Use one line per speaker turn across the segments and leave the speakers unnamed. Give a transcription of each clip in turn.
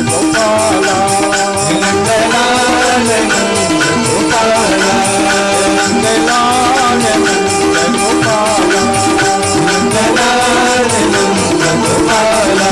गोपाला नंदलाल नंद गोपाला नंदलाल नंद गोपाला नंदलाल नंद गोपाला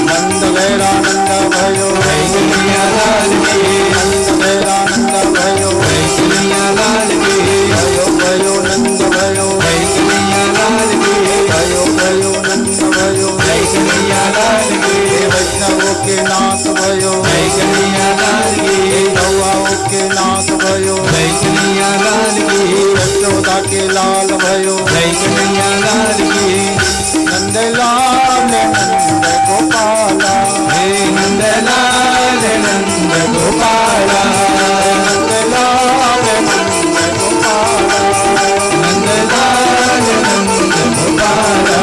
नंद vera नंद भयो कन्हैया लाल की नंद vera नंद भयो कन्हैया लाल की भयो भयो नंद भयो कन्हैया लाल की भयो भयो नंद भयो कन्हैया लाल की वैष्णवों के नाथ भयो कन्हैया लाल की गौआओं के नाथ भयो कन्हैया लाल की यशोदा के लाल भयो कन्हैया लाल की नंदलाल नंद गोपाला हे नंदलाल नंद गोपाला नंदलाल नंद गोपाला नंदलाल नंद गोपाला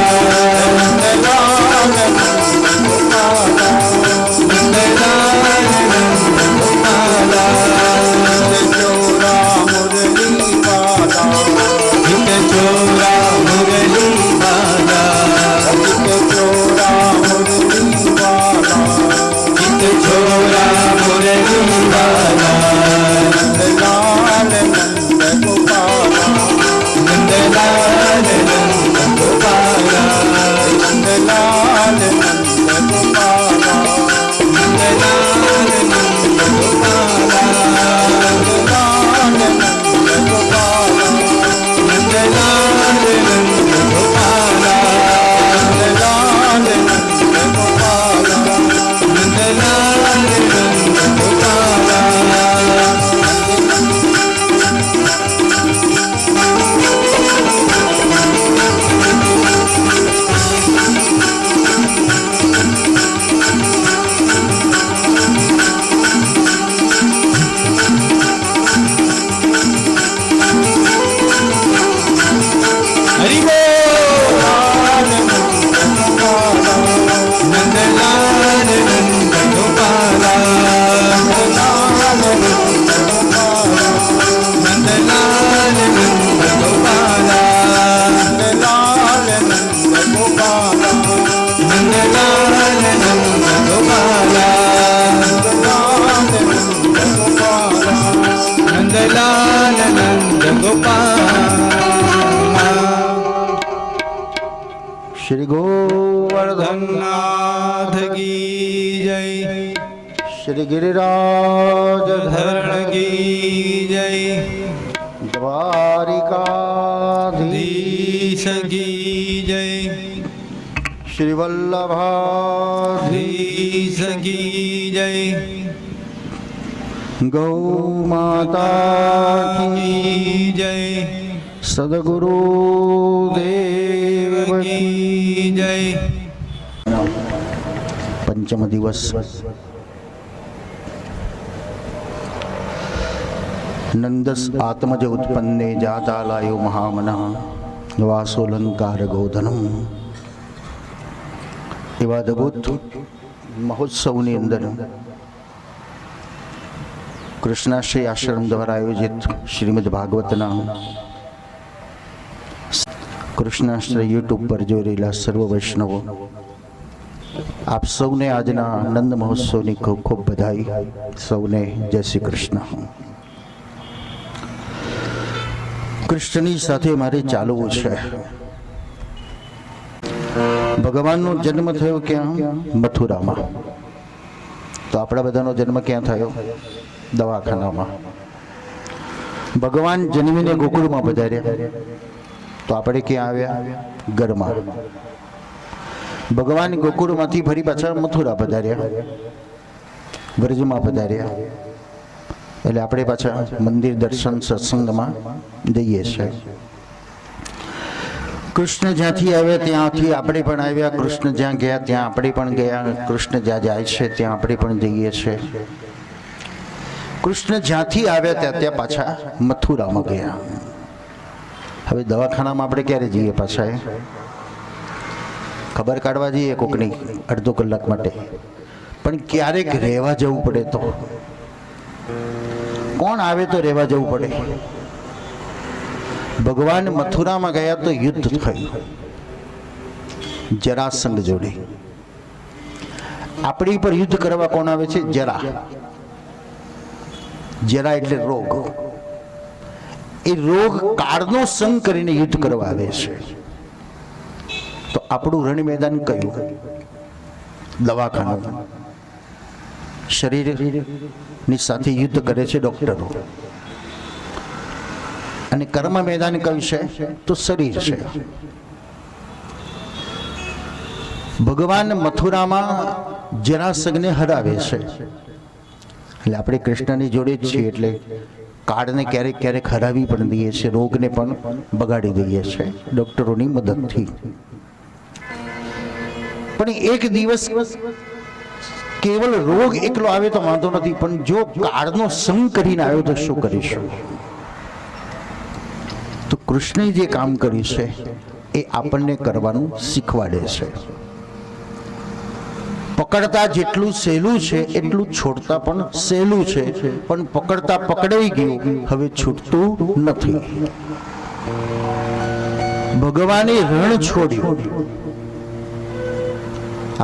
नंदलाल नंद गोपाला नंदलाल नंद गोपाला चोरा मुरली वाला चोरा मुरली वाला चोरा मुरली वाला चोरा मुरली वाला नंदलाल नंद गोपाला नंदलाल नंद गोपाला नंदलाल नंद गोपाला नंदलाल नंद गोपाला नंदलाल नंद गोपाला नंदलाल नंद गोपाला नंदलाल नंद गोपाला नंदलाल नंद गोपाला हरि बोल नंदलाल नंद गोपाला नंदलाल नंद गोपाला नंदलाल नंद गोपाला नंदलाल नंद गोपाला नंदलाल नंद गोपाला नंदलाल नंद गोपाला नंदलाल नंद गोपाला। श्री गोवर्धननाथ की जय, श्री गिरिराज धरण की जय, द्वारिकाधीश की जय, श्री वल्लभाधीश की जय, गौ माता की जय, सद्गुरु देव की जय। पंचम दिवस नंदस आत्मज उत्पन्ने जातालायो महामनः वासोलंकार गोधनम। એવા અદભુત મહોત્સવની અંદર કૃષ્ણાશ્રય આશ્રમ દ્વારા આયોજિત શ્રીમદ ભાગવતના કૃષ્ણાશ્રય યુટ્યુબ પર જોઈ રહેલા સર્વ વૈષ્ણવો, આપ સૌને આજના આનંદ મહોત્સવની ખૂબ ખૂબ બધાઈ. સૌને જય શ્રી કૃષ્ણ. કૃષ્ણની સાથે મારે ચાલવું છે. ભગવાનનો જન્મ થયો ક્યાં? મથુરામાં. તો આપણા બધાનો જન્મ ક્યાં થયો? દવાખાનામાં. ભગવાન જન્મીને ગોકુળમાં પધાર્યા તો આપણે ક્યાં આવ્યા? ઘરમાં. ભગવાન ગોકુળમાંથી ફરી પાછા મથુરા પધાર્યા, વ્રજમાં પધાર્યા. એટલે આપણે પાછા મંદિર દર્શન સત્સંગમાં જઈએ છીએ. કૃષ્ણ જ્યાંથી આવ્યા ત્યાંથી આપણે પણ આવ્યા, કૃષ્ણ જ્યાં ગયા ત્યાં આપણે પણ ગયા, કૃષ્ણ જ્યાં જાય છે ત્યાં આપણે પણ જઈએ છીએ. કૃષ્ણ જ્યાંથી આવ્યા ત્યાં પાછા મથુરામાં ગયા. હવે દવાખાનામાં આપણે ક્યારે જઈએ પાછા? ખબર કાઢવા જઈએ કોકની અડધો કલાક માટે, પણ ક્યારેક રહેવા જવું પડે તો કોણ આવે તો રહેવા જવું પડે. ભગવાન મથુરામાં ગયા તો યુદ્ધ થયું જરાસંઘ જોડે. આપણી પર યુદ્ધ કરવા કોણ આવે છે? જરા. જરા એટલે રોગ. એ રોગ કાળનો સંગ કરીને યુદ્ધ કરવા આવે છે. તો આપણું રણ મેદાન કયું? દવાખાનું. શરીરની સાથે યુદ્ધ કરે છે ડોક્ટરો. અને કર્મ મેદાન કયું છે? તો શરીર છે. ભગવાન મથુરામાં જરાસંઘને હરાવે છે. એટલે આપણે કૃષ્ણની જોડે જ છીએ, એટલે કાળને ક્યારેક ક્યારેક હરાવી પણ દઈએ છીએ, રોગને પણ બગાડી દઈએ છીએ ડોક્ટરોની મદદથી. પણ એક દિવસ કેવલ રોગ એકલો આવે તો વાંધો નથી, પણ જો કાળનો સંગ કરીને આવ્યો તો શું કરીશું? તો કૃષ્ણે જે કામ કર્યું છે એ આપણને કરવાનું શીખવાડે છે. પકડતા જેટલું સહેલું છે એટલું છોડતા પણ સહેલું છે, પણ પકડતા પકડાઈ ગયું, હવે છૂટતું નથી. ભગવાને રણ છોડ્યું.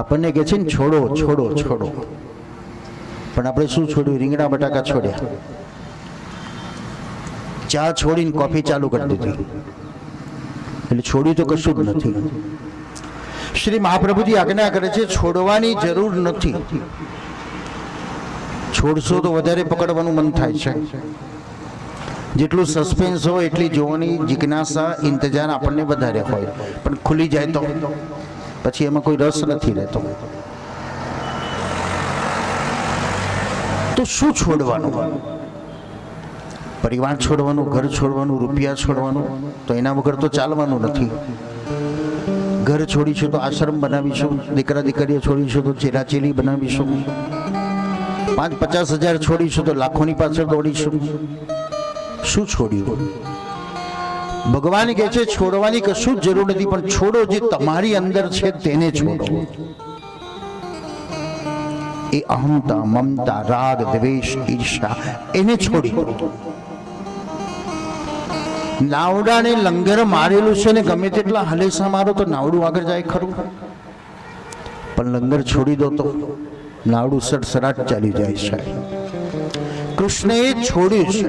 આપણને કહે છે ને છોડો છોડો છોડો, પણ આપણે શું છોડ્યું? રીંગણા બટાકા છોડ્યા. ચા છોડીને કોફી ચાલુ કરી દીધી. એટલે છોડ્યું તો કશું જ નથી. શ્રી મહાપ્રભુજી આજ્ઞા કરે છે છોડવાની જરૂર નથી. છોડશો તો વધારે પકડવાનું મન થાય છે. જેટલું સસ્પેન્સ હોય એટલી જોવાની જિજ્ઞાસા, ઇંતજાર આપણને વધારે હોય, પણ ખુલી જાય તો પછી એમાં કોઈ રસ નથી રહેતો. તો શું છોડવાનું? પરિવાર છોડવાનું, ઘર છોડવાનું, રૂપિયા છોડવાનું, તો એના વગર તો ચાલવાનું નથી. ઘર છોડીશું તો આશ્રમ બનાવીશું, દીકરા દીકરીઓ છોડીશું તો ચેલાચેલી બનાવીશું, 5-50 હજાર છોડીશું તો લાખોની પાછળ દોડીશું. શું છોડ્યું? ભગવાન કહે છે છોડવાની કશું જ જરૂર નથી, પણ છોડો જે તમારી અંદર છે તેને છોડો. એ અહંતા, મમતા, રાગ, દ્વેષ, ઈર્ષા એને છોડી દો. નાવડાને લંગર મારેલું છે ને ગમે તેટલા હલેસા મારો તો નાવડું આગળ જાય ખરું, પણ લંગર છોડી દો તો નાવડું સડસડાટ ચાલી જાય છે. કૃષ્ણએ છોડ્યું છે.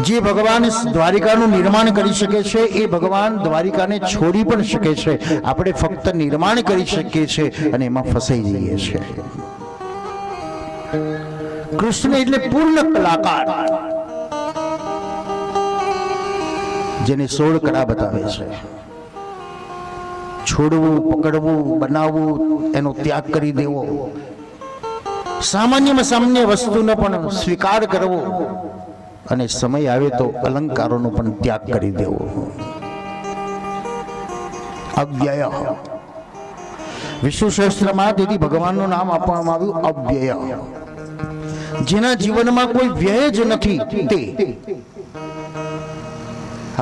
જે ભગવાન દ્વારિકાનું નિર્માણ કરી શકે છે એ ભગવાન દ્વારિકાને છોડી પણ શકે છે. આપણે ફક્ત નિર્માણ કરી શકીએ છીએ અને એમાં ફસાઈ જઈએ છીએ. કૃષ્ણ એટલે પૂર્ણ કલાકાર, જેને 16 કળા બતાવે છે. છોડવું, પકડવું, બનાવવું, એનો ત્યાગ કરી દેવો, સામાન્યમાં સામાન્ય વસ્તુનો પણ સ્વીકાર કરવો, અને સમય આવે તો અલંકારોનો પણ ત્યાગ કરી દેવો. અવ્યય. વિષ્ણુ સહસ્ત્રમાં તેથી ભગવાનનું નામ આપવામાં આવ્યું અવ્યય. જેના જીવનમાં કોઈ વ્યય જ નથી તે.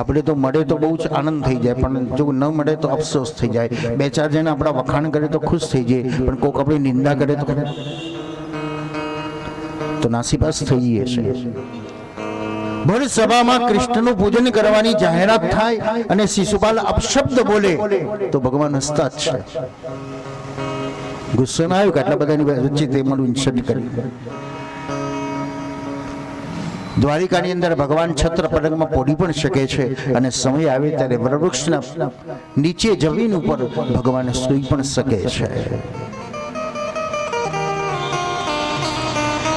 આપણે તો મળે તો બહુ જ આનંદ થઈ જાય, પણ જો ન મળે તો અફસોસ થઈ જાય. 2-4 જણા આપણા વખાણ કરે તો ખુશ થઈ જાય, પણ કોઈક આપણી નિંદા કરે તો નાસીપાસ થઈ જઈએ છે. ભર સભામાં કૃષ્ણનું પૂજન કરવાની જાહેરાત થાય અને શિશુપાલ અપશબ્દ બોલે તો ભગવાન હસતા જ છે. ગુસ્સામાં આવ્યું કે આટલા બધાની વચ્ચે તે મારું ઇન્સલ્ટ કરી. દ્વારિકાની અંદર ભગવાન છત્ર પલંગમાં પોડી પણ શકે છે, અને સમય આવે ત્યારે વૃક્ષના નીચે જમીન ઉપર ભગવાન સૂઈ પણ શકે છે.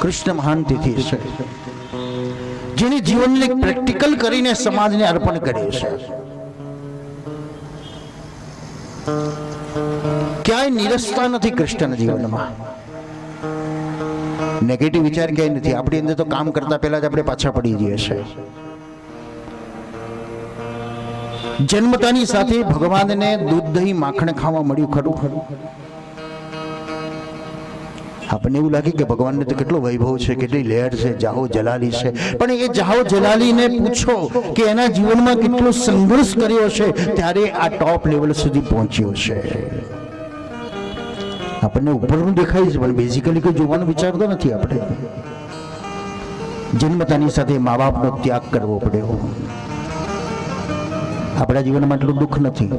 કૃષ્ણ મહાન તિથિ છે, જેને જીવનને પ્રેક્ટિકલ કરીને સમાજને અર્પણ કર્યું છે. ક્યાંય નિરસતા નથી કૃષ્ણના જીવનમાં. નેગેટિવ વિચાર ક્યાંય નથી. આપણી અંદર તો કામ કરતા પહેલા જ આપણે પાછા પડી જઈએ છીએ. જન્મતાની સાથે ભગવાનને દૂધ, દહીં, માખણ ખાવા મળ્યું ખરું? આપણને એવું લાગે કે ભગવાનને તો કેટલો વૈભવ છે, કેટલી લહેર છે, જાહો જલાલી છે. પણ એ જાહો જલાલીને પૂછો કે એના જીવનમાં કેટલો સંઘર્ષ કર્યો છે ત્યારે આ ટોપ લેવલ સુધી પહોંચ્યો છે. આપણને ઉપરનું દેખાય છે, પણ બેઝિકલી કોઈ જોવાનું વિચારતો નથી. આપણે જન્મતાની સાથે મા બાપનો ત્યાગ કરવો પડ્યો. આપણા જીવનમાં એટલું દુઃખ નથી.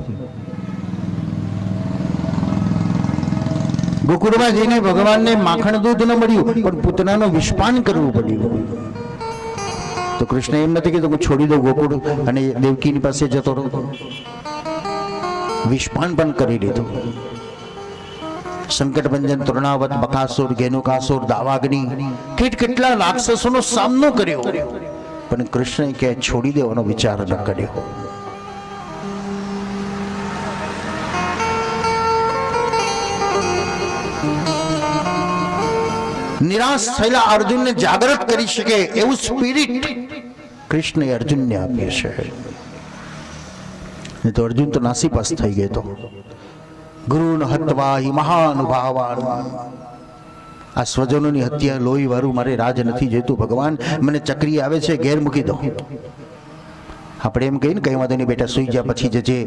ગોકુળમાં જઈને ભગવાનને માખણ દૂધ ન મળ્યું, પણ પૂતનાનું વિષપાન કરવું પડ્યું. તો કૃષ્ણ એમ નથી કીધું હું છોડી દઉં ગોકુળ અને દેવકીની પાસે જતો રહું. વિષપાન પણ કરી લીધું. સંકટભંજન, તૃણાવત, બકાસુર, ધેનુકાસુર, દાવાગ્નિ, કેટલા રાક્ષસોનો સામનો કર્યો, પણ કૃષ્ણએ ક્યાંય છોડી દેવાનો વિચાર ન કર્યો. નિરાશ થયેલા અર્જુનને જાગૃત કરી શકે એવું સ્પિરિટ કૃષ્ણએ અર્જુનને આપ્યું છે. તો અર્જુન તો નાસીપાસ થઈ ગયો તો. ગુરુન હત્વા હિ મહાનુભાવાન. આ સ્વજનોની હત્યા, લોહી વાળું મારે રાજ નથી જોઈતું. ભગવાન મને ચક્રી આવે છે, ઘેર મૂકી દો. આપણે એમ કહીએ ને કઈ વાંધો નહીં બેટા સુઈ જા, પછી જજે,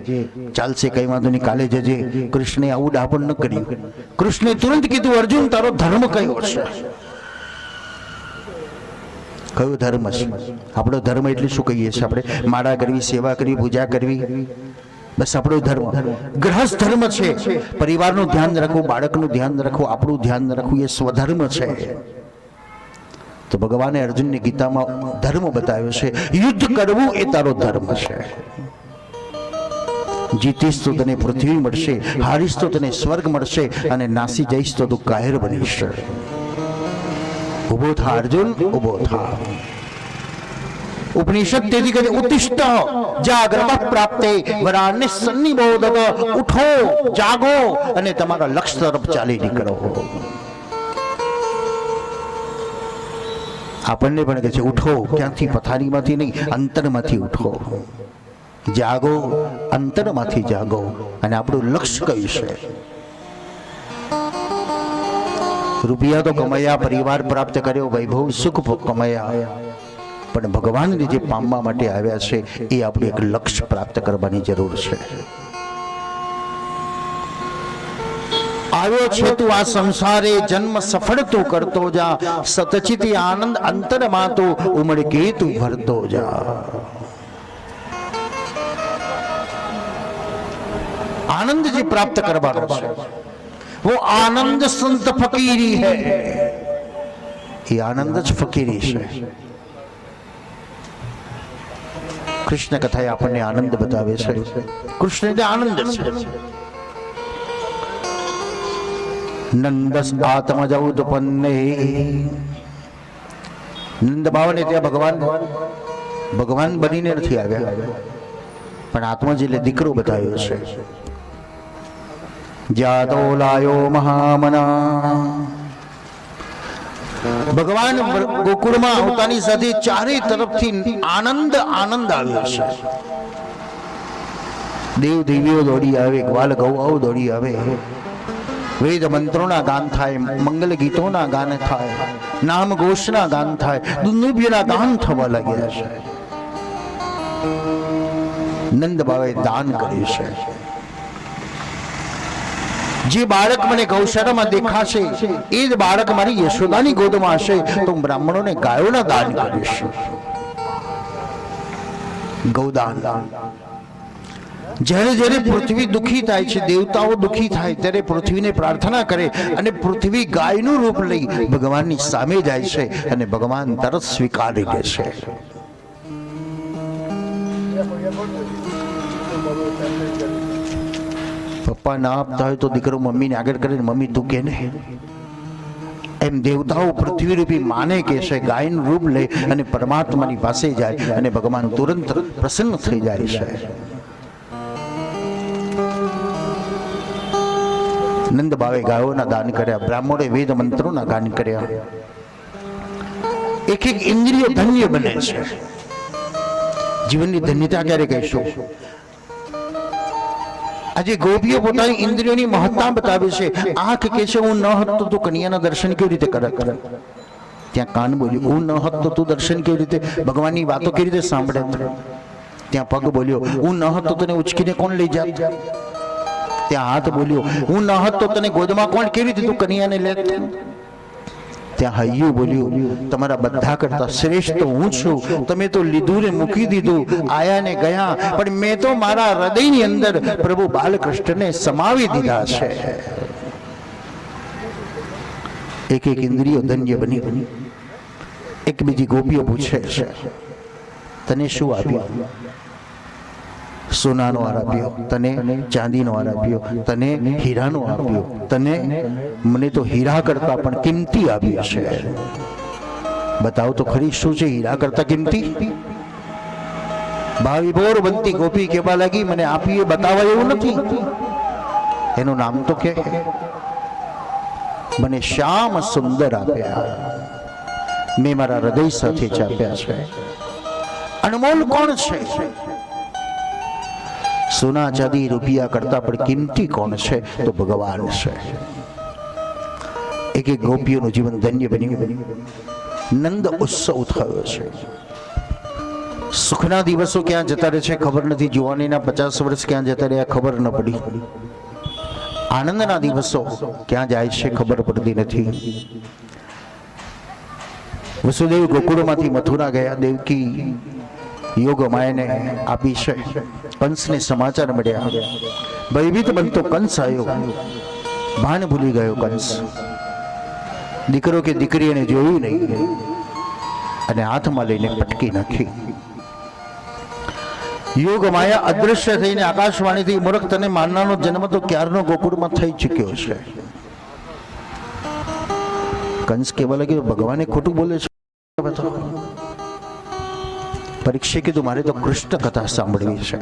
ચાલશે, કઈ વાંધો નહીં કાલે જજે. કૃષ્ણે આવું ડાપણ ન કર્યું. કૃષ્ણે તુરંત કીધું અર્જુન તારો ધર્મ કયો છે? કયો ધર્મ છે? આપણો ધર્મ એટલે શું કહીએ છીએ આપણે? માળા કરવી, સેવા કરવી, પૂજા કરવી, બસ આપણો ધર્મ. ગ્રહસ્થ ધર્મ છે. પરિવારનું ધ્યાન રાખવું, બાળકનું ધ્યાન રાખવું, આપણું ધ્યાન રાખવું, એ સ્વધર્મ છે. તો ભગવાને અર્જુનની ગીતામાં ધર્મ બતાવ્યો છે. યુદ્ધ કરવું એ તારો ધર્મ છે. જીતીશ તો તને પૃથ્વી મળશે, હારીશ તો તને સ્વર્ગ મળશે, અને નાસી જઈશ તો તું કાયર બનીશ. ઉભો થા અર્જુન, ઉભો થા. ઉપનિષદ તેથી કહે ઉત્તિષ્ઠ જાગ્રત પ્રાપ્તે વરાને સન્નિબોધક. ઉઠો, જાગો અને તમારા લક્ષ્ય તરફ ચાલી નીકળો. આપણને પણ કહે છે ઉઠો, ક્યાંથી? પથારીમાંથી નહીં, અંતરમાંથી ઉઠો. જાગો, અંતરમાંથી જાગો. અને આપણું લક્ષ્ય કયું છે? રૂપિયા તો કમાયા, પરિવાર પ્રાપ્ત કર્યો, વૈભવ સુખ કમાયા, પણ ભગવાનને જે પામવા માટે આવ્યા છે એ આપણે એક લક્ષ્ય પ્રાપ્ત કરવાની જરૂર છે. આવ્યો છે તું આ સંસારે, જન્મ સફળ તું કરતો જા. સતચિતી આનંદ અંતરમાં તું ઉમળકે તું ભરતો જા. આનંદ જે પ્રાપ્ત કરવાનો છે वो आनंद संत फकीरी है. ये आनंद ज फकीरी છે. કૃષ્ણ કથાએ આપણને આનંદ બતાવે છે. કૃષ્ણ એટલે આનંદ છે. નંદસ આત્મજ ઉત્પન્ને. નંદ બાવાને ત્યાં ભગવાન બનીને નથી આવ્યા, પણ આત્મજ એટલે દીકરો બતાવ્યો છે. જાતો લાયો મહામના. ભગવાન ગોકુળમાં આવતાની સાથે ચારે તરફથી આનંદ આવ્યો છે. દેવ દેવીઓ દોડી આવે, ગ્વાલ ગૌઓ દોડી આવે, વેદ મંત્રોના ગાન થાય, મંગલ ગીતોના ગાન થાય, નામ ઘોષના ગાન થાય, દુંદુભ્યના ગાન થવા લાગ્યા છે. નંદ બાવે દાન કર્યું છે. જે બાળક મને ગૌશાળામાં દેખાશે એ જ બાળક મારી યશોદાની ગોદમાં હશે તો હું બ્રાહ્મણોને ગાયોના દાન કરીશ. ગૌદાન. જ્યારે જ્યારે પૃથ્વી દુઃખી થાય છે, દેવતાઓ દુઃખી થાય, ત્યારે પૃથ્વીને પ્રાર્થના કરે અને પૃથ્વી ગાયનું રૂપ લઈ ભગવાનની સામે જાય છે અને ભગવાન તરત સ્વીકારી લે છે. પપ્પા ના આપતા હોય તો દીકરો મમ્મીને આગળ કરે, મમ્મી તું કે ને. એમ દેવતાઓ પૃથ્વી રૂપી માને કે છે, ગાયનું રૂપ લે અને પરમાત્માની પાસે જાય અને ભગવાન તુરંત પ્રસન્ન થઈ જાય છે. નંદ બાવે ગાયોના દાન કર્યા, બ્રાહ્મણોએ વેદ મંત્રોના દાન કર્યા. એક એક ઇન્દ્રિય ધન્ય બને છે. જીવનની ધન્યતા ક્યારે કહીશું? આજે ગોપીઓ પોતાની ઇન્દ્રિયોની મહત્તા બતાવે છે. આંખ કે છે હું ન હતો તો કન્યાના દર્શન કેવી રીતે કરત? ત્યાં કાન બોલ્યો હું ન હતો તો દર્શન કેવી રીતે, ભગવાનની વાતો કેવી રીતે સાંભળે? ત્યાં પગ બોલ્યો હું ન હતો તને ઉચકીને કોણ લઈ જાત? ત્યાં હાથ બોલ્યો હું ન હતો તને ગોદમાં કોણ કેવી રીતે તું કન્યાને લેત? ત્યાં હૈયું બોલ્યું તમારા બધા કરતા શ્રેષ્ઠ હું છું, તમે તો લીધું ને મૂકી દીધું, આયા ને ગયા, પણ મેં તો મારા હૃદયની અંદર પ્રભુ બાલકૃષ્ણને સમાવી દીધા છે. એક એક ઇન્દ્રિયો ધન્ય બની. એક બીજી ગોપીઓ પૂછે છે, તને શું આપ્યું? સોનાનો હાર આપ્યો, તને ચાંદીનો હાર આપ્યો, તને હીરાનો આપ્યો, તને મને તો હીરા કરતા પણ કિંમતી આપ્યું છે. બતાવો તો ખરી, શું છે હીરા કરતા કિંમતી? ભાવિભોર બનતી ગોપી કેવા લાગી, મને આપી એ બતાવાય એવું નથી. એનું નામ તો કે મને શ્યામ સુંદર આપ્યા, મેં મારા હૃદય સાથે જ આપ્યા છે. અનમોલ કોણ છે? સોના ચાંદી રૂપિયા કરતા પણ કિંમતી કોણ છે? તો ભગવાન છે. એક એક ગોપીઓનું જીવન ધન્ય બન્યું. નંદ ઉત્સવ થયો છે. સુખના દિવસો ક્યાં જતા રહે છે ખબર નથી. જુવાનીના 50 વર્ષ ક્યાં જતા રહ્યા ખબર ન પડી. આનંદના દિવસો ક્યાં જાય છે ખબર પડતી નથી. વસુદેવ ગોકુળમાંથી મથુરા ગયા. દેવકી યોગ માયાને આપી છે. કંસને સમાચાર મળ્યા. ભયભીત બનતો કંસ આવ્યો. ભાન ભૂલી ગયો કંસ. દીકરો કે દીકરી એને જોયું નહીં અને હાથમાં લઈને પટકી નાખી. યોગ માયા અદૃશ્ય થઈને આકાશવાણીથી, મૂર્ખ તને માનનાનો જન્મ તો ક્યારનો ગોકુળમાં થઈ ચૂક્યો છે. કંસ કહેવા લાગ્યો, ભગવાને ખોટું બોલે છે. પરીક્ષે કીધું, મારે તો કૃષ્ણ કથા સાંભળવી છે.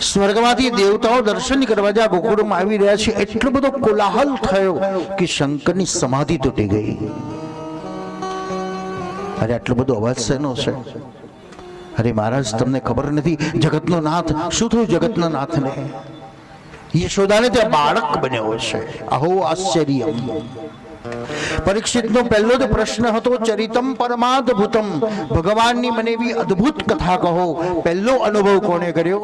સ્વર્ગમાંથી દેવતાઓ દર્શન કરવા જ્યાં ગોકુળમાં આવી રહ્યા છે, એટલો બધો કોલાહલ થયો કે શંકરની સમાધિ તૂટી ગઈ. અરે આટલો બધો અવાજ શેનો છે? અરે મહારાજ, તમને ખબર નથી જગતનો નાથ શું થયું? જગતના નાથને યશોદાને ત્યાં બાળક બન્યો છે. અહો આશ્ચર્ય. પરીક્ષિતનો પહેલો જ પ્રશ્ન હતો, ચરિતમ પરમાદભૂતમ, ભગવાનની મને એવી અદ્ભુત કથા કહો. પહેલો અનુભવ કોને કર્યો?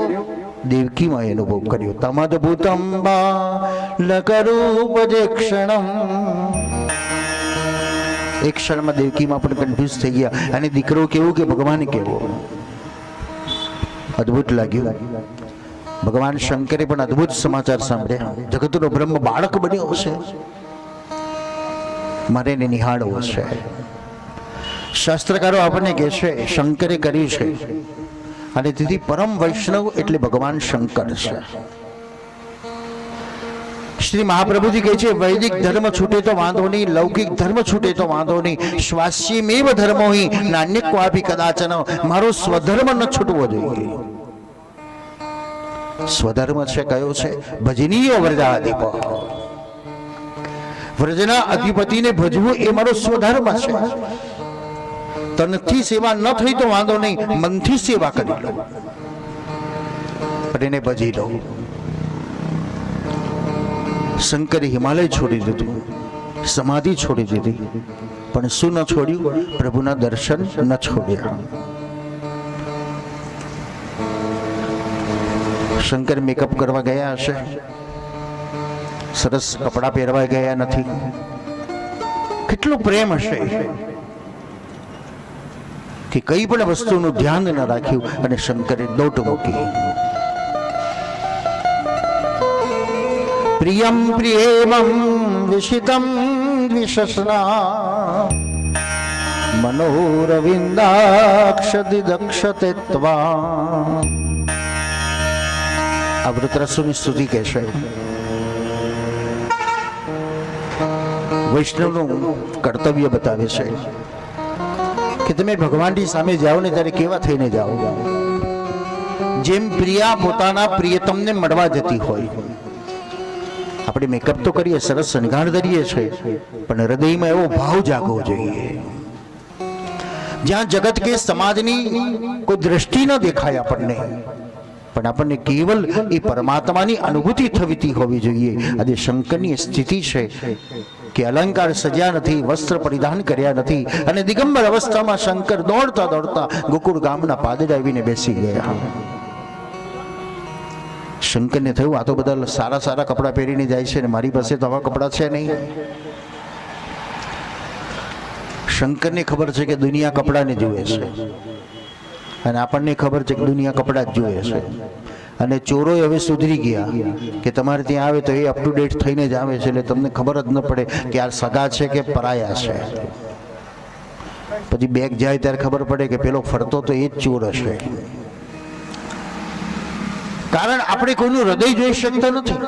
દેવકીમાં અનુભવ કર્યો. તમદભૂતમ બાલકરૂપજેક્ષણમ. એક ક્ષણમાં દેવકીમાં પણ કન્ફ્યુઝ થઈ ગયા. અને દીકરો કેવો કે ભગવાન કેવો? અદ્ભુત લાગ્યું. ભગવાન શંકરે પણ અદ્ભુત સમાચાર સાંભળ્યા. જગતનો બ્રહ્મ બાળક બન્યો છે, મારે એને નિહાળવો છે. શાસ્ત્રકારો આપણને કહે છે શંકરે કર્યું છે, અને તેથી પરમ વૈષ્ણવ એટલે ભગવાન શંકર છે. શ્રી મહાપ્રભુજી કહે છે, વૈદિક ધર્મ છૂટે તો વાંધો નહીં, લૌકિક ધર્મ છૂટે તો વાંધો નહીં, શ્વાસ્યમેવ ધર્મો હિ નાન્યક્વાપી કદાચન. મારો સ્વધર્મ ન છૂટવો જોઈએ. સ્વધર્મ છે કયો છે? ભજનીય વ્રજાધિપ. વ્રજના અધિપતિને ભજવું એ મારો સ્વધર્મ છે. તનથી સેવા ન થઈ તો વાંધો નહીં, મનથી સેવા કરી લો, પણ એને ભજી લો. શંકરે હિમાલય છોડી દીધું, સમાધિ છોડી દીધી, પણ શું ન છોડ્યું? પ્રભુના દર્શન ન છોડ્યા. શંકર મેકઅપ કરવા ગયા હશે, સરસ કપડા પહેરવા ગયા નથી. કેટલો પ્રેમ હશે કે કઈ પણ વસ્તુનું ધ્યાન ન રાખ્યું અને શંકરે દોટ મૂકી. પ્રિયમ પ્રિયેમં વિશિતમ દ્વિષસ્ના મનોરવિંદાક્ષદિદક્ષતે ત્વા. આ વૃત્રાસુરની સ્તુતિ કહેશે. વૈષ્ણવનું કર્તવ્ય બતાવે છે કે તમે ભગવાનની સામે જાઓ ને ત્યારે કેવા થઈને જાઓ. જેમ પ્રિયા પોતાના પ્રિયતમને મળવા જતી હોય. આપણે મેકઅપ તો કરીએ, સરસ શણગાર કરીએ છીએ, પણ હૃદયમાં એવો ભાવ જાગવો જોઈએ જ્યાં જગત કે સમાજની કોઈ દ્રષ્ટિ ન દેખાય આપણને, પણ આપણને કેવલ એ પરમાત્માની અનુભૂતિ થતી હોવી જોઈએ. આજે શંકરની સ્થિતિ છે કે અલંકાર સજ્યા નથી, વસ્ત્ર પરિધાન કર્યા નથી, અને દિગંબર અવસ્થામાં શંકર દોડતા દોડતા ગોકુળ ગામના પાદરે આવીને બેસી ગયા. શંકરને થયું, આ તો બધા સારા સારા કપડાં પહેરીને જાય છે ને મારી પાસે તો આવા કપડાં છે નહીં. શંકરને ખબર છે કે દુનિયા કપડાને જુએ છે, અને આપણને ખબર છે કે દુનિયા કપડાં જ જુએ છે. અને ચોરો હવે સુધરી ગયા કે તમારે ત્યાં આવે તો એ અપ ટુ ડેટ થઈને જ આવે છે, એટલે તમને ખબર જ ન પડે કે આ સગા છે કે પરાયા છે. પછી બેગ જાય ત્યારે ખબર પડે કે પેલો ફરતો તો એ જ ચોર હશે. કારણ આપણે કોઈનું હૃદય જોઈ શકતા નથી,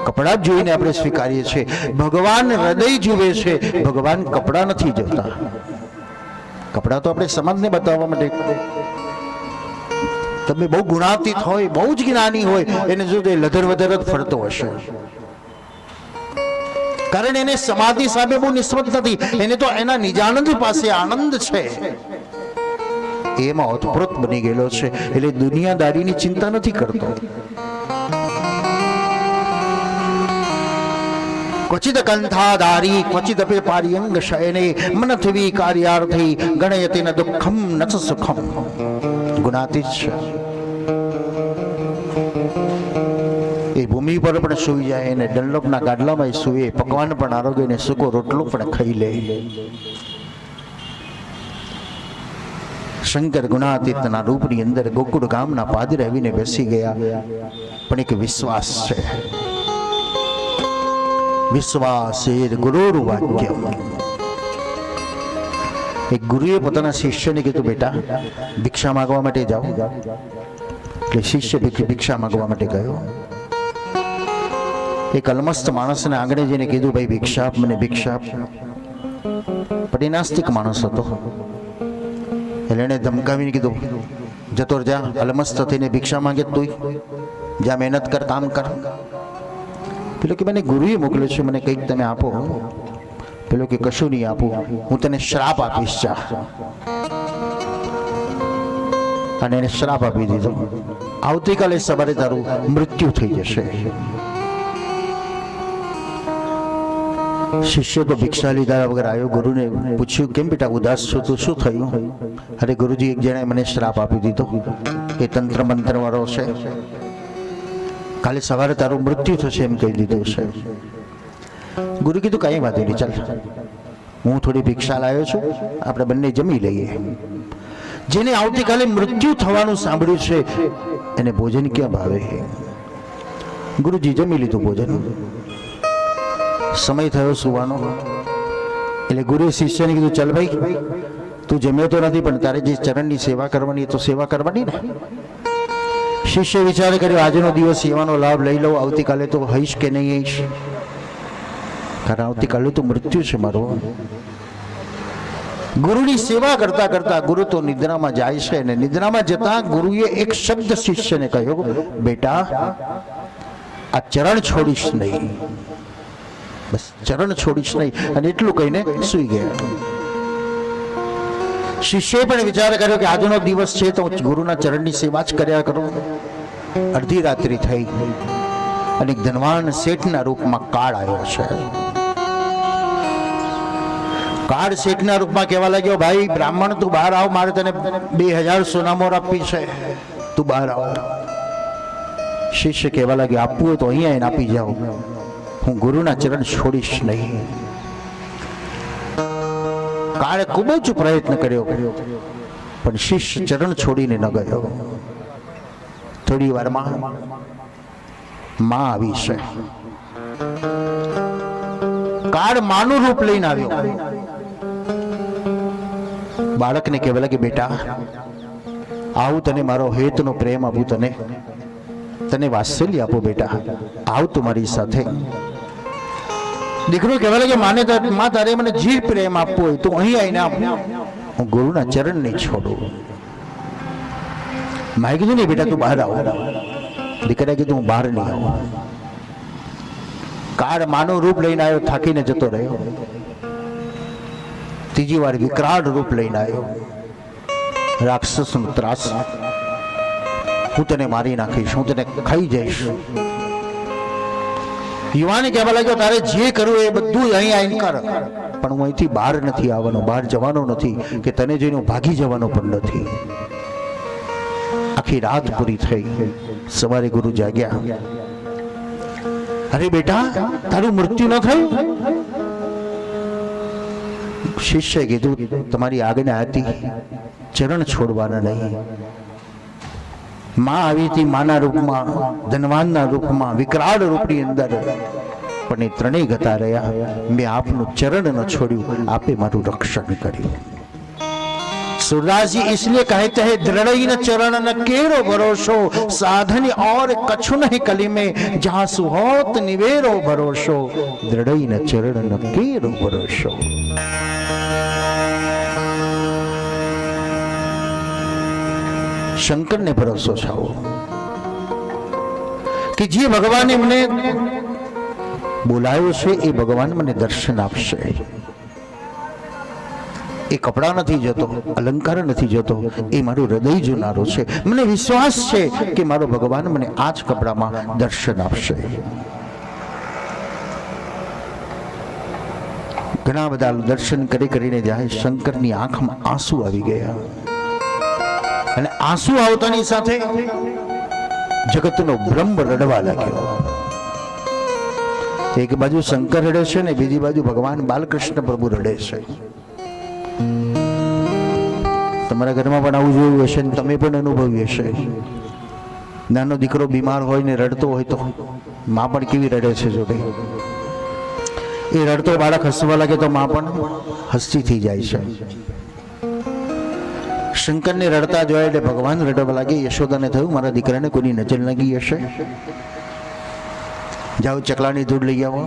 કપડા જ જોઈને આપણે સ્વીકારીએ છીએ. ભગવાન હૃદય જુએ છે, ભગવાન કપડા નથી જોતા. કપડા તો આપણે સમાજને બતાવવા માટે. તમે બહુ ગુણાતીત હોય, બહુ જ જ્ઞાની હોય, એને જો લધર વધર જ ફરતો હશે, કારણ એને સમાધિ સામે બહુ નિસ્બત નથી. એને તો એના નિજાનંદ પાસે આનંદ છે, એમાં ઓતપ્રોત બની ગયેલો છે, એટલે દુનિયાદારીની ચિંતા નથી કરતો. ક્વચિત કંથાધારી ક્વચિત અપે પાર્યંગ શયને મનથવી કાર્યાર્થી ગણયતિ ન દુઃખમ ન સુખમ. ગુણાતીત છે. એ ભૂમિ પર પણ સૂઈ જાય, અને ડલ્લોપના ગાડલામાં સૂએ, પકવાન પણ આરોગ્ય ને સૂકો રોટલો પણ ખાઈ લે. શંકર ગુણાતીતના રૂપની અંદર ગોકુળ ગામના પાદરે આવીને બેસી ગયા. પણ એક વિશ્વાસ છે. વિશ્વાસેર ગુરુર વાક્યમ. એક ગુરુએ પોતાના શિષ્યને કીધું, બેટા ભિક્ષા માંગવા માટે જાઓ. એટલે શિષ્ય ભિક્ષા માંગવા માટે ગયો. એક અલમસ્ત માણસને આંગણે જઈને કીધું, ભાઈ ભિક્ષા આપ, મને ભિક્ષા આપ. પણ એ નાસ્તિક માણસ હતો, એટલે એને ધમકાવીને કીધું, જતો જા, અલમસ્ત થઈને ભિક્ષા માંગે તું જા, મહેનત કર, કામ કર. પેલો કે મને ગુરુએ મોકલ્યો છે, મને કંઈક તમે આપો. પેલો કે કશું નહીં આપું, હું તને શ્રાપ આપીશ, જા. અને એને શ્રાપ આપી દીધો, આવતીકાલે સવારે તારું મૃત્યુ થઈ જશે. શિષ્ય તો ભિક્ષા લીધા વગર આવ્યો, ગુરુને પૂછ્યું, કેમ બેટા ઉદાસ છો તું, શું થયું? અરે ગુરુજી, એક જણાએ મને શ્રાપ આપી દીધો, એ તંત્ર મંત્ર વાળો છે, કાલે સવારે તારું મૃત્યુ થશે એમ કહી દીધું છે. ગુરુ કીધું, કઈ વાત નહીં, ચાલ હું થોડી ભિક્ષા લાવ્યો છું, આપણે બંને જમી લઈએ. જેને આવતીકાલે મૃત્યુ થવાનું સાંભળ્યું છે એને ભોજન ક્યાં ભાવે? ગુરુજી જમી લીધું ભોજન, સમય થયો સુવાનો. એટલે ગુરુએ શિષ્યને કીધું, ચાલ ભાઈ, તું જમ્યો તો નથી, પણ તારે જે ચરણની સેવા કરવાની એ તો સેવા કરવાની ને. શિષ્ય વિચાર કર્યો, આજનો દિવસ સેવાનો લાભ લઈ લઉં, આવતીકાલે તો હઈશ કે નહીં હઈશ, કારણ આવતીકાલે તો મૃત્યુ છે મારું. ગુરુની સેવા કરતા કરતા ગુરુ તો નિદ્રામાં જાય છે, અને નિદ્રામાં જતા ગુરુએ એક શબ્દ શિષ્યને કહ્યો, બેટા આ ચરણ છોડીશ નહીં, બસ ચરણ છોડીશ નહીં. અને એટલું કહીને સૂઈ ગયા. શિષ્યએ પણ વિચાર કર્યો કે આજનો દિવસ છે તો ગુરુના ચરણની સેવા જ કર્યા કરું. અડધી રાત્રિ થઈ અને એક ધનવાન શેઠના રૂપમાં કાળ આવ્યો છે. કાળ શેઠના રૂપમાં કહેવા લાગ્યો, ભાઈ બ્રાહ્મણ તું બહાર આવ, મારે તને 2000 સોનામોર આપી છે, તું બહાર આવ. શિષ્ય કહેવા લાગ્યો, આપવું હોય તો અહીંયા એને આપી જાઓ, હું ગુરુના ચરણ છોડીશ નહીં. કાળે ખૂબ જ પ્રયત્ન કર્યો, પણ શિષ્ય ચરણ છોડીને ન ગયો. થોડી વારમાં માં આવી છે. કાળ માનું રૂપ લઈને આવ્યો. બાળકને કહેવા લાગે, બેટા આવું તને મારો હેતનો પ્રેમ આપું, તને વાત્સલ્ય આપો, બેટા આવ તું મારી સાથે. દીકરો કહેવા લાગે, માં તારે મને જે પ્રેમ આપવો હોય તું અહીં આવીને આપ, હું ગુરુના ચરણ નહીં છોડું. માએ કીધું, નહીં બેટા તું બહાર આવ. દીકરાએ કીધું, હું બહાર નહીં આવું. કાળ માનું રૂપ લઈને આવ્યો, થાકીને જતો રહ્યો. ત્રીજી વાર વિકરાળ રૂપ લઈને આવ્યો. રાક્ષસનો ત્રાસ, હું તને મારી નાખીશ, હું તને ખાઈ જઈશ. યુવાને કહેવા લાગ્યો, તારે જે કરવું એ બધું અહીં આવીને કર, પણ હું અહીંથી બહાર નથી આવવાનો, બહાર જવાનો નથી, કે તને જોઈને હું ભાગી જવાનો પણ નથી. આખી રાત પૂરી થઈ. સવારે ગુરુ જાગ્યા. અરે બેટા તારું મૃત્યુ ન થયું? શિષ્યએ કીધું, તમારી આજ્ઞા હતી ચરણ છોડવાના નહીં. માં આવી હતી માના રૂપમાં, ધનવાનના રૂપમાં, વિકરાળ રૂપની અંદર, પણ એ ત્રણેય ગતા રહ્યા. મેં આપનું ચરણ ન છોડ્યું, આપે મારું રક્ષણ કર્યું. सूरदास जी इसलिए कहते हैं दृढ़ न चरण न केरो भरोसो, साधन और कछु नहीं कली में, जहां सुहोत निवेरो भरोसो, दृढ़ न चरण न केरो भरोसो. शंकर ने भरोસો છાવો કે જે ભગવાને મને બોલાવ્યો છે એ ભગવાન મને દર્શન આપશે. એ કપડા નથી જતો, અલંકાર નથી જતો, એ મારું હૃદય જોનારો છે. મને વિશ્વાસ છે કે મારો ભગવાન મને આ જ કપડામાં દર્શન આપશે. ઘણા બધા દર્શન કરીને જાય. શંકરની આંખમાં આંસુ આવી ગયા અને આંસુ આવતાની સાથે જગતનો બ્રહ્મ રડવા લાગ્યો. એક બાજુ શંકર રડે છે ને બીજી બાજુ ભગવાન બાલકૃષ્ણ પ્રભુ રડે છે. તમારા ઘરમાં પણ આવું જોયું હશે ને તમે પણ અનુભવ્યું હશે. નાનો દીકરો બીમાર હોય ને રડતો હોય તો માં પણ કેવી રડે છે જોડે. એ રડતો બાળક હસવા લાગે તો માં પણ હસતી થઈ જાય છે. શંકરને રડતા જોયા એટલે ભગવાન રડવા લાગે. યશોદાને થયું મારા દીકરાને કોઈની નજર લાગી હશે, જાઓ ચકલાની દૂધ લઈ આવો,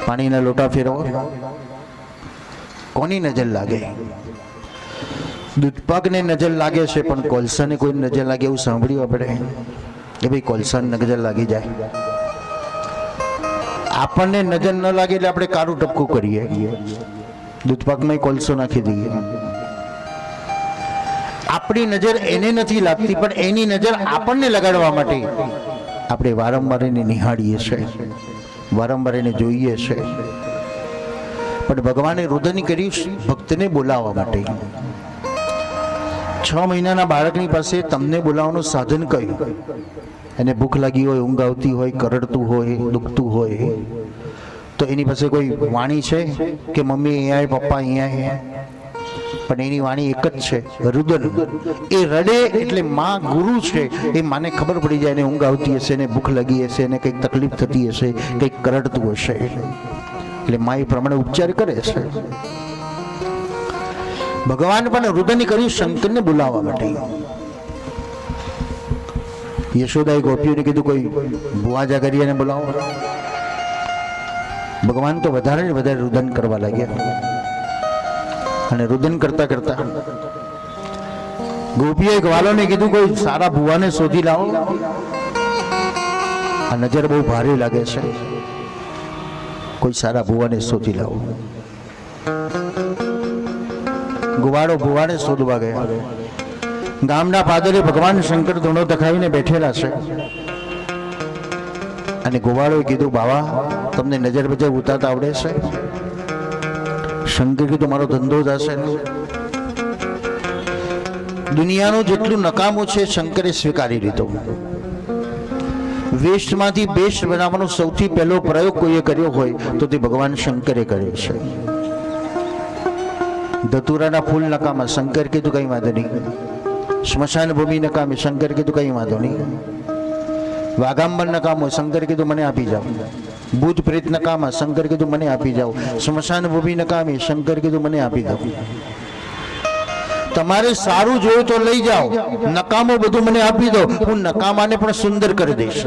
પાણીના લોટા ફેરવો. કોની નજર લાગે? દૂધપાકને નજર લાગે છે, પણ કોલસાને કોઈ નજર લાગે એવું સાંભળ્યું આપણે કે ભાઈ કોલસાને નજર લાગી જાય. આપણને નજર ન લાગે એટલે આપણે કારું ટપકું કરીએ, દૂધપાકમાં કોલસો નાખી દઈએ. આપણી નજર એને નથી લાગતી, પણ એની નજર આપણને લગાડવા માટે આપણે વારંવાર એને નિહાળીએ છીએ, વારંવાર એને જોઈએ છે. પણ ભગવાને રુદન કર્યું ભક્તને બોલાવવા માટે. 6 મહિનાના બાળકની પાસે તમને બોલાવવાનું સાધન કયું? એને ભૂખ લાગી હોય, ઊંઘ આવતી હોય, કરડતું હોય, દુખતું હોય, તો એની પાસે કોઈ વાણી છે કે મમ્મી અહીંયા, પપ્પા અહીંયા? પણ એની વાણી એક જ છે, રુદન. એ રડે એટલે માં ગુરુ છે, એ માને ખબર પડી જાય એને ઊંઘ આવતી હશે, એને ભૂખ લાગી હશે, એને કંઈક તકલીફ થતી હશે, કંઈક કરડતું હશે, એટલે માં એ પ્રમાણે ઉપચાર કરે છે. ભગવાન પણ રુદન કર્યું શંકરને બોલાવવા માટે. યશોદાએ ગોપીઓને કીધું કોઈ ભુવા જાગરિયાને બોલાવો. ભગવાન તો વધારે ને વધારે રુદન કરવા લાગ્યા. અને રુદન કરતા કરતા ગોપીએ ગ્વાલોને કીધું કોઈ સારા ભુવાને શોધી લાવો, આ નજર બહુ ભારે લાગે છે, કોઈ સારા ભુવાને શોધી લાવો. ગુવાડો ભુવાને શોધવા ગયા. ગામના પાદરે ભગવાન શંકર ધૂણો દખાવીને બેઠેલા છે. અને ગોવાળોએ કીધું બાવા તમને નજર બજર ઉતારતા આવડે છે? શંકર કીધું મારો ધંધો જ હશે. દુનિયાનું જેટલું નકામું છે શંકરે સ્વીકારી લીધો. વેસ્ટમાંથી બેસ્ટ બનાવવાનો સૌથી પહેલો પ્રયોગ કોઈએ કર્યો હોય તો તે ભગવાન શંકરે કર્યો છે. ધતુરાના ફૂલ નકામા, શંકર કીધું કઈ વાંધો નહીં. સ્મશાન ભૂમિ નકામી, શંકર કીધું કઈ વાંધો નહીં. વાઘાંબર નકામો, શંકર કીધું મને આપી જાઓ. ભૂત પ્રેત નકામા, શંકર કીધું મને આપી જાઓ. સ્મશાન ભૂમિ નકામી, શંકર કીધું મને આપી દો. તમારે સારું જોયું તો લઈ જાઓ, નકામો બધું મને આપી દો, હું નકામાને પણ સુંદર કરી દઈશ.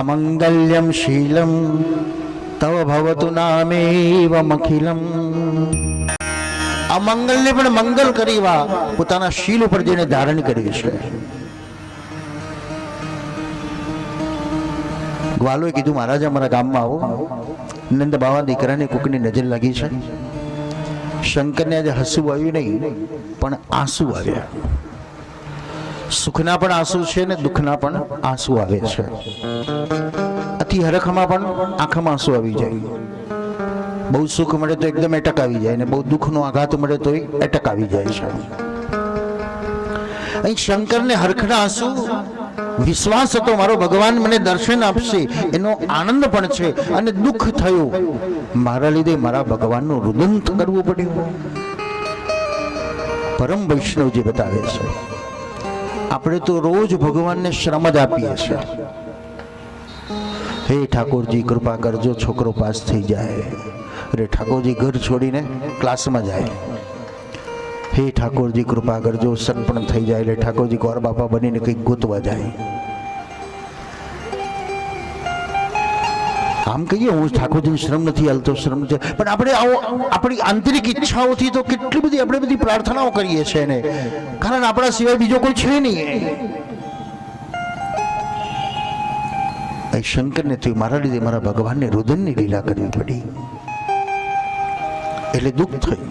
અમંગલ્યમ શીલમ તવ ભવતુ નામેવમ અખિલમ. અમંગલને પણ મંગલ કરવા પોતાના શીલ ઉપર જેને ધારણ કર્યું છે. ગ્વાલોએ કીધું મહારાજ અમારા ગામમાં આવો, નંદ બાવા દીકરાને કોકની નજર લાગી છે. શંકરને આજે હસવું આવ્યું નહીં પણ આંસુ આવ્યા. સુખના પણ આંસુ છે ને દુઃખના પણ આંસુ આવે છે. અતિ હરખમાં પણ આંખમાં આંસુ આવી જાય. બહુ સુખ મળે તો એકદમ એટક આવી જાય ને બહુ દુઃખનો આઘાત મળે તો એટક આવી જાય છે. અહીં શંકરને હરખના આંસુ, વિશ્વાસ હતો મારો ભગવાન મને દર્શન આપશે એનો આનંદ પણ છે, અને દુઃખ થયું મારા લીધે મારા ભગવાનનું રુદન કરવું પડ્યું. પરમ વૈષ્ણવજી બતાવે છે. આપણે તો રોજ ભગવાનને શ્રમ જ આપીએ છીએ. હે ઠાકોરજી કૃપા કરજો છોકરો પાસ થઈ જાય. અરે ઠાકોરજી ઘર છોડીને ક્લાસમાં જાય. હે ઠાકોરજી કૃપા કરજો સટપણ થઈ જાય. એટલે ઠાકોરજી ગોર બાપા બનીને કંઈક ગોતવા જાય. આમ કહીએ હું ઠાકોરજીને શ્રમ નથી હાલતો, શ્રમ નથી, પણ આપણે આપણી આંતરિક ઈચ્છાઓથી તો કેટલી બધી આપણે બધી પ્રાર્થનાઓ કરીએ છીએ એને, કારણ આપણા સિવાય બીજો કોઈ છે નહીં. શંકરને થયું મારા લીધે મારા ભગવાનને રુદનની લીલા કરવી પડી, એટલે દુઃખ થયું.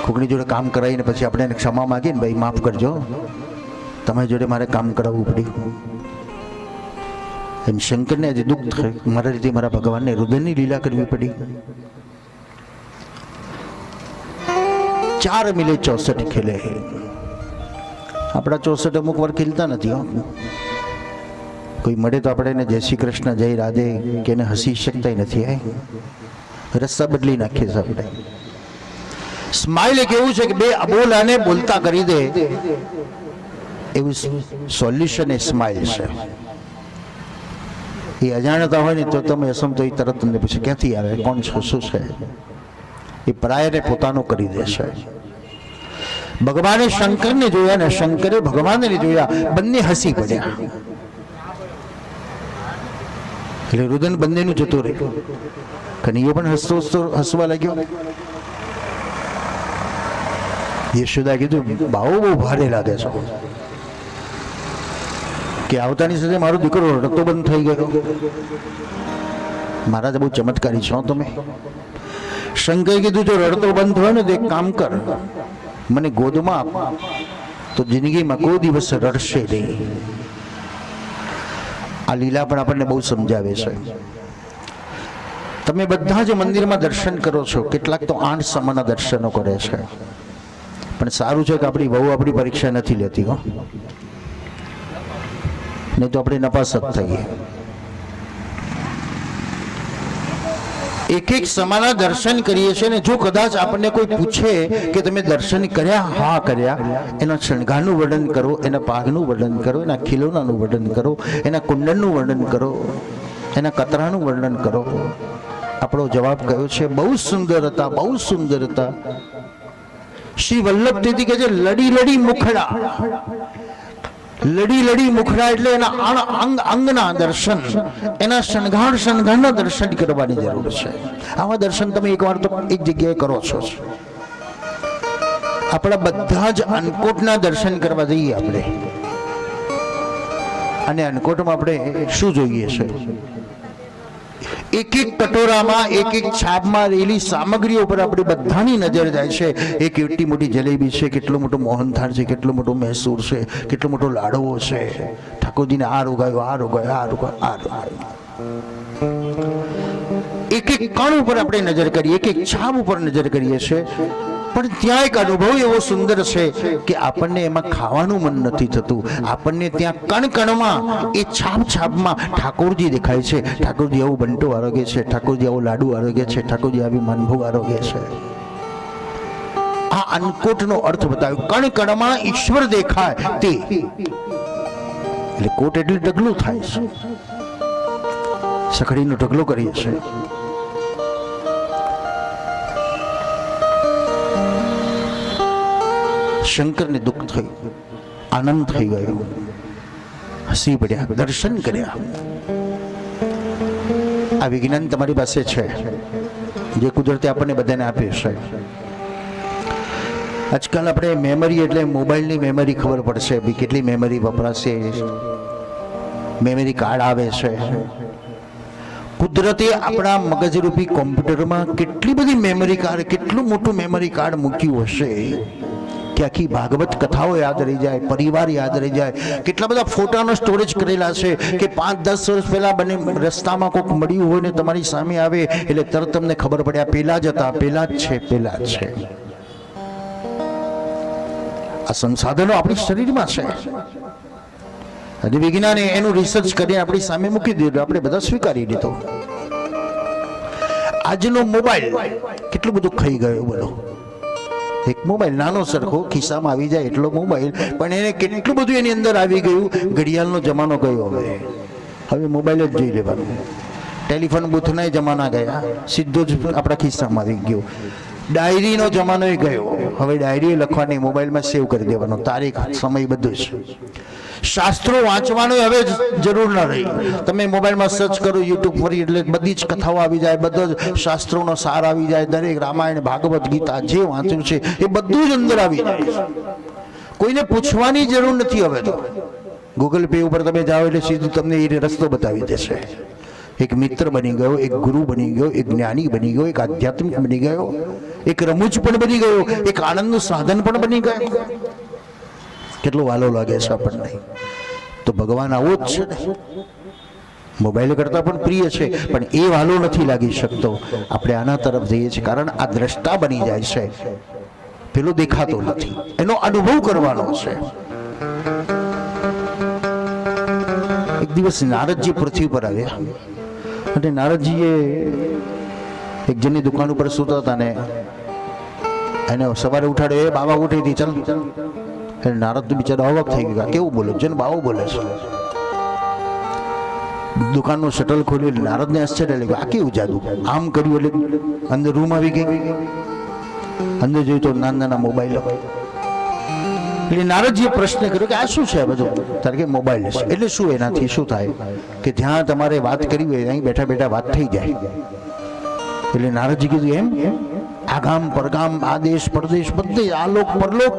કોકની જોડે કામ કરાવીને પછી આપણે એને ક્ષમા માંગીએ ને, ભાઈ માફ કરજો, તમારી જોડે મારે કામ કરાવવું પડ્યું. એમ શંકરને આજે દુઃખ થયું, મારા લીધે મારા ભગવાનને રુદનની લીલા કરવી પડી. 4 મિલે 64 ખેલે. આપણા 64 અમુક વાર ખીલતા નથી. કોઈ મળે તો આપણે એને જય શ્રી કૃષ્ણ જય રાધે કે એને હસી શકતા નથી. રસ્તા બદલી નાખીએ છીએ આપણે. સ્માઇલ એક એવું છે કે બે અબોલાને બોલતા કરી દે એવું સોલ્યુશન એ સ્માઇલ છે. એ અજાણતા હોય ને તો તમે અસમતો એ તરત તમને પૂછે ક્યાંથી આવે, કોણ છે, શું છે. એ પરાયને પોતાનું કરી દે છે. ભગવાને શંકરને જોયા ને શંકરે ભગવાનને જોયા, બંને હસી પડ્યા. એટલે રુદન બંનેનું જતું રહ્યું. કનૈયો પણ હસતો હસતો હસવા લાગ્યો. યશોદા કીધું બહુ ભારે લાગે છે કે આવતાની સાથે મારો દીકરો રડતો બંધ થઈ ગયો. મહારાજ બહુ ચમત્કારી છો તમે. શંકરે કીધું જો રડતો બંધ હોય ને તો એક કામ કર, મને ગોદમાં આપ, તો જિંદગીમાં કોઈ દિવસ રડશે નહીં. આ લીલા પણ આપણને બહુ સમજાવે છે. તમે બધા જ મંદિરમાં દર્શન કરો છો, કેટલાક તો 8 સમાના દર્શનો કરે છે, પણ સારું છે કે આપણી બહુ આપણી પરીક્ષા નથી લેતી હો, નહીં તો આપણે નપાસત થઈએ. એક સમાના દર્શન કરીએ છીએ ને જો કદાચ આપણને કોઈ પૂછે કે તમે દર્શન કર્યા? હા કર્યા. એના શણગારનું વર્ણન કરો, એના પાઘનું વર્ણન કરો, એના ખીલોનાનું વર્ણન કરો, એના કુંડનનું વર્ણન કરો, એના કતરાનું વર્ણન કરો. આપણો જવાબ કયો છે? બહુ સુંદર હતા, બહુ સુંદર હતા. શ્રી વલ્લભ તેથી કહે છે લડી લડી મુખડા. લડી લડી મુખડા એટલે એના અંગના દર્શન, એના શણગારના દર્શન કરવાની જરૂર છે. આવા દર્શન તમે એકવાર તો એક જગ્યાએ કરો છો. આપણા બધા જ અન્નકોટના દર્શન કરવા જઈએ આપણે, અને અન્નકોટમાં આપણે શું જોઈએ છે? એક એક કટોરામાં, એક એક છાપમાં રહેલી સામગ્રીઓ પર આપણી બધાની નજર જાય છે. એક કેટલી મોટી જલેબી છે, કેટલો મોટો મોહનથાળ છે, કેટલો મોટો મૈસૂર છે, કેટલો મોટો લાડવો છે. ઠાકોરજીને આ રોગાયો, આ રોગાયો, આ રોગાયો, આ રોગાયો. એક એક કણ ઉપર આપણે નજર કરીએ, એક એક છાપ ઉપર નજર કરીએ છીએ, પણ ત્યાં એક અનુભવ એવો સુંદર છે કે આપણને એમાં ખાવાનું મન નથી થતું. આપણને ત્યાં કણ કણમાં, એ છાપ છાપમાં ઠાકોરજી દેખાય છે. ઠાકોરજી આવું બંટો આરોગ્ય છે, ઠાકોરજી આવું લાડુ આરોગ્ય છે, ઠાકોરજી આવી માનભોગ આરોગ્ય છે. આ અન્નકોટનો અર્થ બતાવ્યો. કણ કણમાં ઈશ્વર દેખાય તે, એટલે કોટ એટલે ઢગલું થાય છે. સખડીનો ઢગલો કરીએ છે. શંકરને દુઃખ થયું, આનંદ થઈ ગયો, હસી પડ્યા, દર્શન કર્યા. આ વિજ્ઞાન તમારી પાસે છે જે કુદરતે આપણને બધાને આપ્યું છે. આજકાલ આપણે મેમરી એટલે મોબાઈલની મેમરી ખબર પડશે કેટલી મેમરી વપરાશે. મેમરી કાર્ડ આવે છે. કુદરતે આપણા મગજરૂપી કોમ્પ્યુટરમાં કેટલી બધી મેમરી કાર્ડ, કેટલું મોટું મેમરી કાર્ડ મૂક્યું હશે કે આખી ભાગવત કથાઓ યાદ રહી જાય, પરિવાર યાદ રહી જાય. કેટલા બધા ફોટાનો સ્ટોરેજ કરેલા છે કે 5-10 વર્ષ પહેલા બને રસ્તામાં કોઈક મળ્યું હોય ને તમારી સામે આવે એટલે તરત તમને ખબર પડે આ પેલા જ હતા, પેલા જ છે, પેલા જ છે. આ સંસાધનો આપણી શરીરમાં છે. અને વિજ્ઞાને એનું રિસર્ચ કરીને આપણી સામે મૂકી દીધું, આપણે બધા સ્વીકારી લીધો. આજનો મોબાઈલ કેટલું બધું ખાઈ ગયો બોલો. એક મોબાઈલ નાનો સરખો ખિસ્સામાં આવી જાય એટલો મોબાઈલ, પણ એને કેટલું બધું એની અંદર આવી ગયું. ઘડિયાળનો જમાનો ગયો, હવે મોબાઈલ જ જોઈ લેવાનો. ટેલિફોન બૂથના જમાના ગયા, સીધો જ આપણા ખિસ્સામાં આવી ગયો. ડાયરીનો જમાનો ગયો, હવે ડાયરી લખવાની મોબાઈલમાં સેવ કરી દેવાનો, તારીખ સમય બધું જ. શાસ્ત્રો વાંચવાનો હવે જરૂર ન રહી. તમે મોબાઈલમાં સર્ચ કરો યુટ્યુબ પર એટલે બધી જ કથાઓ આવી જાય, બધો જ શાસ્ત્રોનો સાર આવી જાય. દરેક રામાયણ ભાગવત ગીતા જે વાંચ્યું છે એ બધું જ અંદર આવી જાય. કોઈને પૂછવાની જરૂર નથી હવે તો. ગૂગલ પે ઉપર તમે જાઓ એટલે સીધું તમને એ રસ્તો બતાવી દેશે. એક મિત્ર બની ગયો, એક ગુરુ બની ગયો, એક જ્ઞાની બની ગયો, એક આધ્યાત્મિક બની ગયો, એક રમૂજ પણ બની ગયો, એક આનંદનું સાધન પણ બની ગયો. કેટલો વાલો લાગે છે આપણને. તો ભગવાન આવો જ છે ને, મોબાઈલ કરતા પણ પ્રિય છે, પણ એ વાલો નથી લાગી શકતો. આપણે આના તરફ જઈએ છીએ કારણ આ દ્રષ્ટા બની જાય છે, પેલો દેખાતો નથી, એનો અનુભવ કરવાનો છે. એક દિવસ નારદજી પૃથ્વી પર આવ્યા અને નારદજીએ એક જણની દુકાન ઉપર સૂતા હતા ને એને સવારે ઉઠાડે, એ બાબા ઉઠી હતી, ચાલ. એટલે નારદ તો બિચારા અવાક થઈ ગયા, કેવું બોલે છે, બાવો બોલે છે. દુકાનનું શટલ ખોલ્યું, નારદને આશ્ચર્ય લાગ્યું, આ કેવું જાદુ, આમ કર્યું એટલે અંદર રૂમ આવી ગઈ. અંદર જોયું તો નાના નાના મોબાઈલો. એટલે નારદજીએ પ્રશ્ન કર્યો કે આ શું છે બધું? તારે કે મોબાઈલ છે. એટલે શું, એનાથી શું થાય? કે જ્યાં તમારે વાત કરવી હોય અહીં બેઠા બેઠા વાત થઈ જાય. એટલે નારદજી કીધું એમ, આ ગામ પરગામ, આ દેશ પરદેશ, બધે આલોક પરલોક,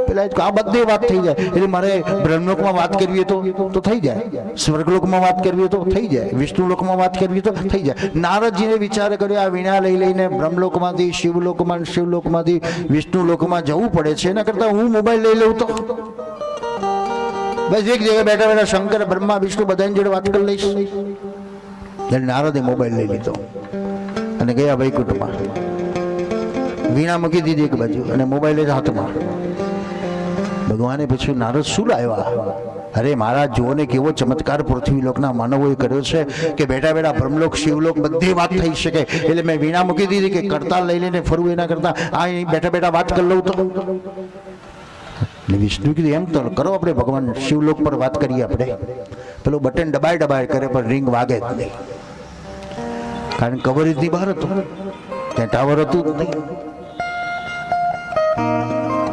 પેલા આ બધે વાત થઈ જાય. એટલે મારે બ્રહ્મલોકમાં વાત કરવી તો થઈ જાય, સ્વર્ગલોકમાં વાત કરવી તો થઈ જાય, વિષ્ણુલોકમાં વાત કરવી તો થઈ જાય. નારદજીને વિચાર કર્યો, આ વીણા લઈ લઈને બ્રહ્મલોકમાંથી શિવલોકમાંથી વિષ્ણુલોકમાં જવું પડે છે, એના કરતા હું મોબાઈલ લઈ લઉં તો બસ એક જગ્યાએ બેઠા બેઠા શંકર બ્રહ્મા વિષ્ણુ બધાની જોડે વાત કરી લઈશ. એટલે નારદે મોબાઈલ લઈ લીધો અને ગયા વૈકુંઠમાં. વીણા મૂકી દીધી એક બાજુ અને મોબાઈલ જ હાથમાં. ભગવાને પૂછ્યું, નારદ શું લાવ્યા? અરે મહારાજ જુઓ ને કેવો ચમત્કાર પૃથ્વીલોકના માનવોએ કર્યો છે કે બેઠા બેઠા બ્રહ્મલોક શિવલોક બધી વાત થઈ શકે. એટલે મેં વીણા મૂકી દીધી કે કરતા લઈ લઈને ફરવું એના કરતા આ બેઠા બેઠા વાત કરી લઉં તો. એટલે વિષ્ણુ કીધું એમ તો કરો, આપણે ભગવાન શિવલોક પર વાત કરીએ. આપણે પેલું બટન દબાય કરે પણ રિંગ વાગે જ નહીં, કારણ કવરેજની બહાર હતું, ત્યાં ટાવર હતું જ નહીં.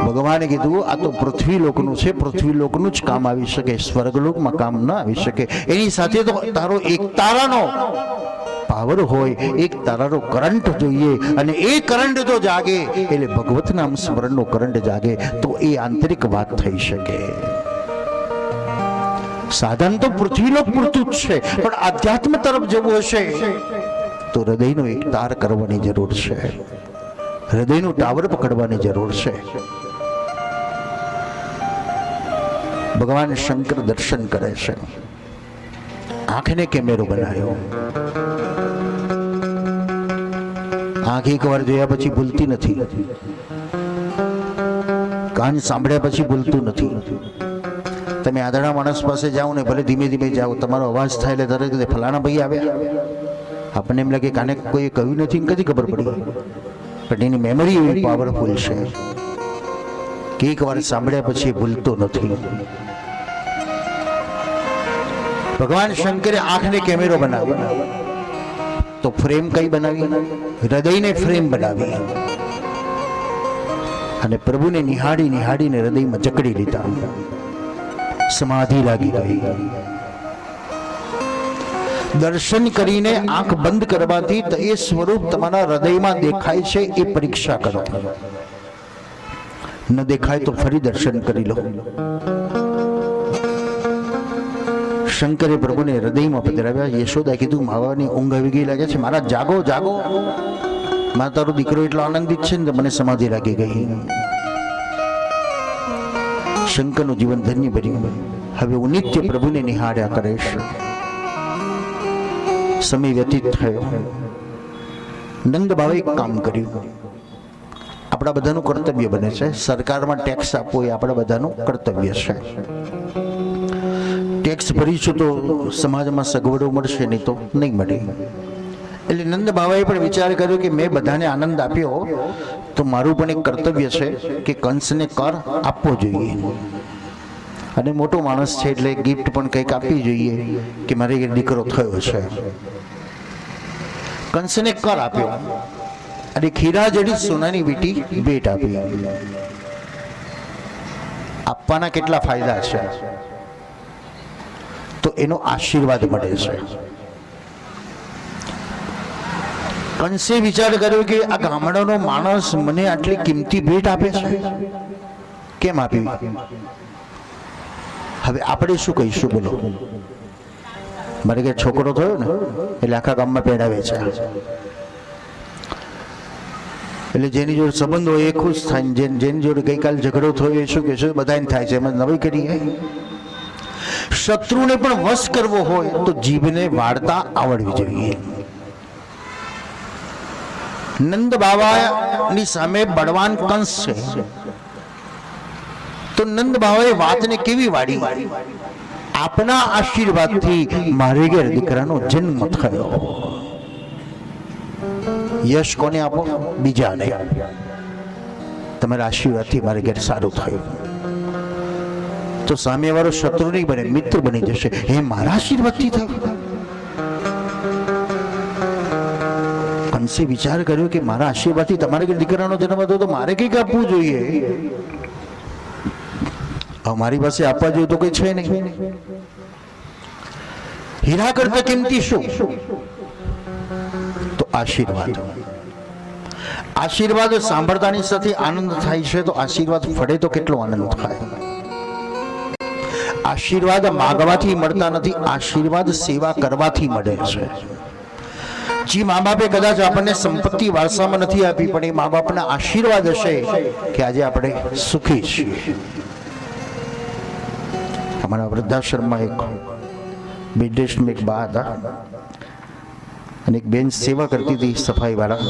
ભગવાને કીધું આ તો પૃથ્વીલોકનું છે, પૃથ્વીલોકનું જ કામ આવી શકે, સ્વર્ગલોકમાં કામ ન આવી શકે. એની સાથે તો તારો એક તારાનો પાવર હોય, એક તારાનો કરંટ જોઈએ, અને એ કરંટ જો જાગે એટલે ભગવત નામ સ્મરણનો કરંટ જાગે તો એ આંતરિક વાત થઈ શકે. સાધન તો પૃથ્વીલોક પૂરતું જ છે, પણ આધ્યાત્મ તરફ જવું હશે તો હૃદયનો એક તાર કરવાની જરૂર છે, હૃદયનું ટાવર પકડવાની જરૂર છે. ભગવાન શંકર દર્શન કરે છે, આંખને કેમેરો બનાવ્યો. આંખ એકવાર જોયા પછી ભૂલતી નથી, કાન સાંભળ્યા પછી ભૂલતું નથી. તમે આદરણા માણસ પાસે જાઓ ને, ભલે ધીમે ધીમે જાઓ, તમારો અવાજ થાય એટલે તરત ફલાણા ભાઈ આવ્યા, આપણને એમ લાગે કાને કોઈ કહ્યું નથી, કદી ખબર પડી. પણ એની મેમરી એવી પાવરફુલ છે કે એકવાર સાંભળ્યા પછી ભૂલતો નથી. ભગવાન શંકરે આંખને કેમેરો બનાવ્યો તો ફ્રેમ કઈ બનાવી? હૃદયને ફ્રેમ બનાવી અને પ્રભુને નિહાળીને હૃદયમાં જકડી લીધા. સમાધિ લાગી ગઈ. દર્શન કરીને આંખ બંધ કરવાથી એ સ્વરૂપ તમારા હૃદયમાં દેખાય છે એ પરીક્ષા કરો. ન દેખાય તો ફરી દર્શન કરી લો. શંકરે પ્રભુને હૃદયમાં પધરાવ્યા. યશોદા કીધું, માવાની ઊંઘ આવી ગઈ લાગે છે, મારા જાગો જાગો, મારા તારો દીકરો એટલો આનંદિત છે ને મને સમાધિ લાગી ગઈ. શંકરનું જીવન ધન્ય બન્યું. હવે હું નિત્ય પ્રભુને નિહાળ્યા કરીશ. સમય વ્યતીત થયો. નંદ બાવે એક કામ કર્યું. આપણા બધાનું કર્તવ્ય બને છે, સરકારમાં ટેક્સ આપવો એ આપણા બધાનું કર્તવ્ય છે. ટેક્સ ભરીશું તો સમાજમાં સગવડો મળશે, નહીં તો નહીં મળે. એટલે નંદ બાવાએ પણ વિચાર કર્યો કે મેં બધાને આનંદ આપ્યો તો મારું પણ એક કર્તવ્ય છે કે કંસને કર આપવો જોઈએ, અને મોટો માણસ છે એટલે ગિફ્ટ પણ કંઈક આપવી જોઈએ કે મારે એક દીકરો થયો છે. કંસને કર આપ્યો અને ખીરા જેડી સોનાની વીંટી ભેટ આપી. આપવાના કેટલા ફાયદા છે? તો એનો આશીર્વાદ મળે છે. કંસે વિચાર કર્યો કે આ ગામડાનો માણસ મને આટલી કિંમતી ભેટ આપે છે, કેમ આપી? હવે આપણે શું કહીશું બોલો? મારે કે છોકરો થયો ને એટલે આખા ગામમાં પહેરાવે છે, એટલે જેની જોડે સંબંધ હોય એ ખુશ થાય, જેની જોડે ગઈકાલ ઝઘડો થયો એ શું કહેશું? બધાને થાય છે, એમ નવી કરીએ. શત્રુને પણ વશ કરવો હોય તો જીભને વાળતા આવડવી જોઈએ. નંદ બાવાની સામે બળવાન કંસ છે, તો નંદ બાવાએ વાતને કેવી વાળી? આપના આશીર્વાદથી મારે ઘેર દીકરાનો જન્મ થયો. યશ કોને આપો? બીજાને. તમારા આશીર્વાદથી મારે ઘેર સારું થયું. તો સામેવાળો શત્રુ નહીં બને, મિત્ર બની જશે. એ મારા આશીર્વાદથી થયું. કંસે વિચાર કર્યો કે મારા આશીર્વાદથી તમારે ઘેર દીકરાનો જન્મ થયો તો મારે કંઈક આપવું જોઈએ. મારી પાસે આપવા જોઈએ તો કઈ છે નહીં. હીરા કરતા કિંમતી શું? તો આશીર્વાદ. આશીર્વાદ સાંભળતાની સાથે આનંદ થાય છે, તો આશીર્વાદ ફળે તો કેટલો આનંદ થાય. આશીર્વાદ માગવાથી મળતા નથી, આશીર્વાદ સેવા કરવાથી મળે છે. જે મા બાપે કદાચ આપણને સંપત્તિ વારસામાં નથી આપી, પણ એ મા બાપના આશીર્વાદ હશે કે આજે આપણે સુખી છીએ. અમારા વૃદ્ધાશ્રમમાં એક વિદેશમાં એક બા હતા, અને એક બેન સેવા કરતી હતી, સફાઈ વાળા.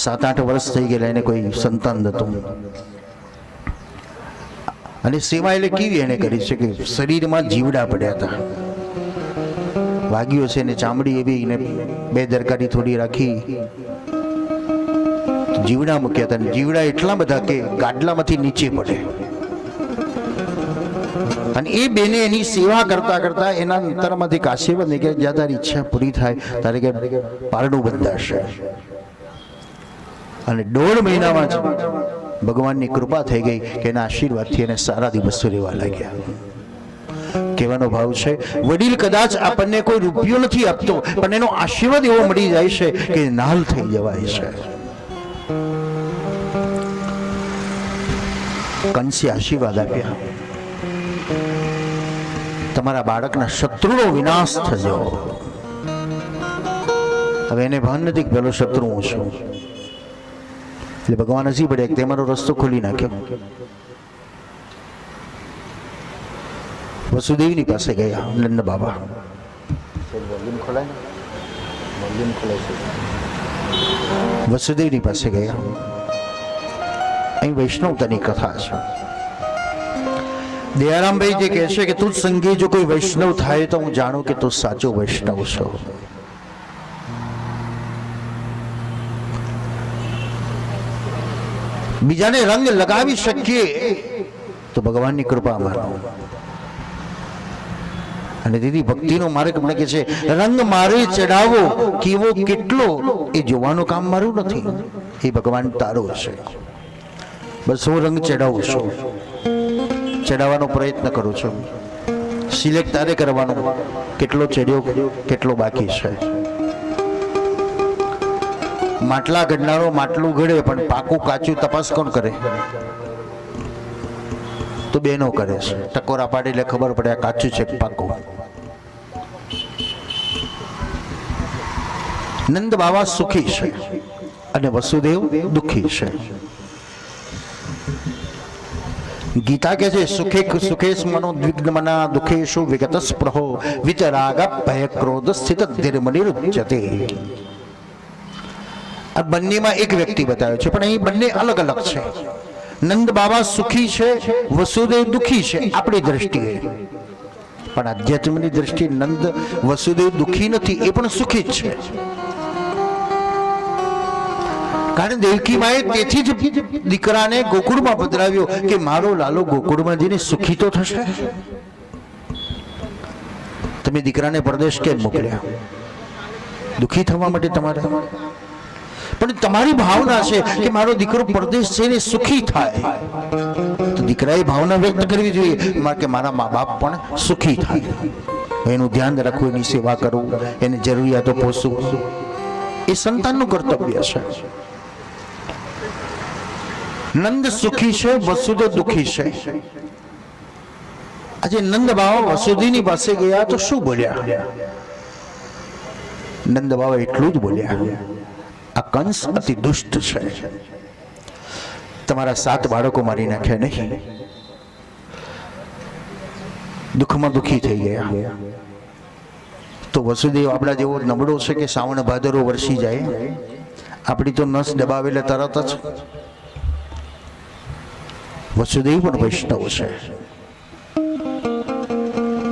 7-8 વર્ષ થઈ ગયેલા, એને કોઈ સંતાન નહોતું. અને સેવા એટલે કેવી એને કરી છે કે શરીરમાં જીવડા પડ્યા હતા, વાગ્યો છે ને ચામડી એવી ને બેદરકારી થોડી રાખી, જીવડા મૂક્યા હતા. જીવડા એટલા બધા કે ગાડલામાંથી નીચે પડે. અને એ બેને એની સેવા કરતા કરતા એના અંતરમાંથી આશીર્વાદ નીકળે, જ્યાં તારી ઈચ્છા પૂરી થાય તારે કે પારણું બંધાશે. અને 1.5 મહિનામાં જ ભગવાનની કૃપા થઈ ગઈ કે એના આશીર્વાદથી એને સારા દિવસો રહેવા લાગ્યા. કહેવાનો ભાવ છે, વડીલ કદાચ આપણને કોઈ રૂપિયો નથી આપતો, પણ એનો આશીર્વાદ એવો મળી જાય છે કે નાલ થઈ જવાય છે. કંસે આશીર્વાદ આપ્યા, તમારા બાળકના શત્રુનો વિનાશ થજો. હવે એને ભાન નથી પેલો શત્રુ હું છું, એટલે ભગવાન હસી પડ્યા, તમારો રસ્તો ખોલી નાખ્યો. વસુદેવની પાસે ગયા નંદ બાબા. વસુદેવની પાસે ગયા. અહીં વૈષ્ણવતાની કથા છે. દયારામભાઈ જે કહે છે કે તું સંગે જો કોઈ વૈષ્ણવ થાય તો હું જાણું કે તું સાચો વૈષ્ણવ છો. બીજાને રંગ લગાવી શકીએ તો ભગવાનની કૃપા માનો. અને દીદી ભક્તિનો માર્ગ મને કે છે રંગ મારે ચડાવો કેવો કેટલો એ જોવાનું કામ મારું નથી, એ ભગવાન તારો છે. બસ હું રંગ ચડાવું છું, ચડાવવાનો પ્રયત્ન કરું છું. સિલેક્ટ તારે કરવાનું કેટલો ચડ્યો કેટલો બાકી છે. માટલા ઘડનારો માટલું ઘડે પણ પાકું કાચું તપાસ કોણ કરે? તો બેનો કરે છે. ટકોરા પાડે એટલે ખબર પડે આ કાચું છે પાકું. નંદ બાવા સુખી છે અને વસુદેવ દુઃખી છે. ગીતા કહે છે સુખે સુખેશ મનો દ્વિગ્નમના દુઃખેશુ વિગત સ્પૃહો વિતરાગ ભય ક્રોધ સ્થિત ધીર્મનિરુચ્યતે. આ બંનેમાં એક વ્યક્તિ બતાવ્યો છે, પણ અહીં બંને અલગ અલગ છે. નંદ બાબા સુખી છે, વસુદેવ દુઃખી છે આપણી દ્રષ્ટિએ, પણ આધ્યાત્મની દ્રષ્ટિએ નંદ વસુદેવ દુઃખી નથી, એ પણ સુખી જ છે. કારણ દેવકી માએ તેથી જ દીકરાને ગોકુળમાં પધરાવ્યો કે મારો લાલો ગોકુળમાં જઈને સુખી તો થશે. તમે દીકરાને પરદેશ કેમ મોકલ્યા? દુખી થવા માટે તમારે? પણ તમારી ભાવના છે કે મારો દીકરો પરદેશ જઈને સુખી થાય, તો દીકરાએ ભાવના વ્યક્ત કરવી જોઈએ કે મારા મા બાપ પણ સુખી થાય. એનું ધ્યાન રાખવું, એની સેવા કરવું, એની જરૂરિયાતો પોષવું, એ સંતાનનું કર્તવ્ય છે. નંદ સુખી છે, વસુદેવ દુખી છે. આજે નંદ બાવા વસુદેવની પાસે ગયા તો શું બોલ્યા? નંદ બાવા એટલું જ બોલ્યા, આ કંસ અતિ દુષ્ટ છે, તમારા 7 બાળકો મારી નાખ્યા નહીં. દુઃખમાં દુઃખી થઈ ગયા. તો વસુદેવ આપણા જેવો નબળો છે કે શ્રાવણ ભાદરો વરસી જાય, આપણી તો નસ દબાવેલા તરત જ. વસુદેવ પણ વૈષ્ણવ છે.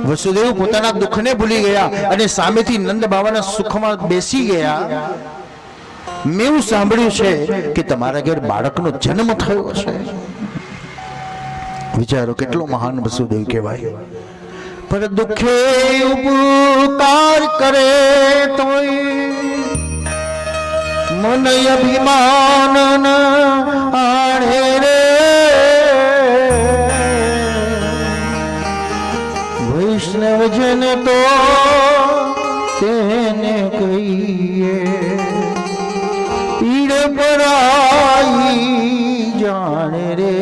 વસુદેવ પોતાના દુઃખને ભૂલી ગયા અને સામેથી નંદ બાવાના સુખમાં બેસી ગયા. મેં એવું સાંભળ્યું છે કે તમારા ઘેર બાળકનો જન્મ થયો છે. વિચારો કેટલો મહાન વસુદેવ કહેવાય. પર દુઃખે ઉપકાર કરે તોય મન અભિમાન આણે રે. વૈષ્ણવજન તો તેને કહીએ પીડ પરાઈ જાણે રે.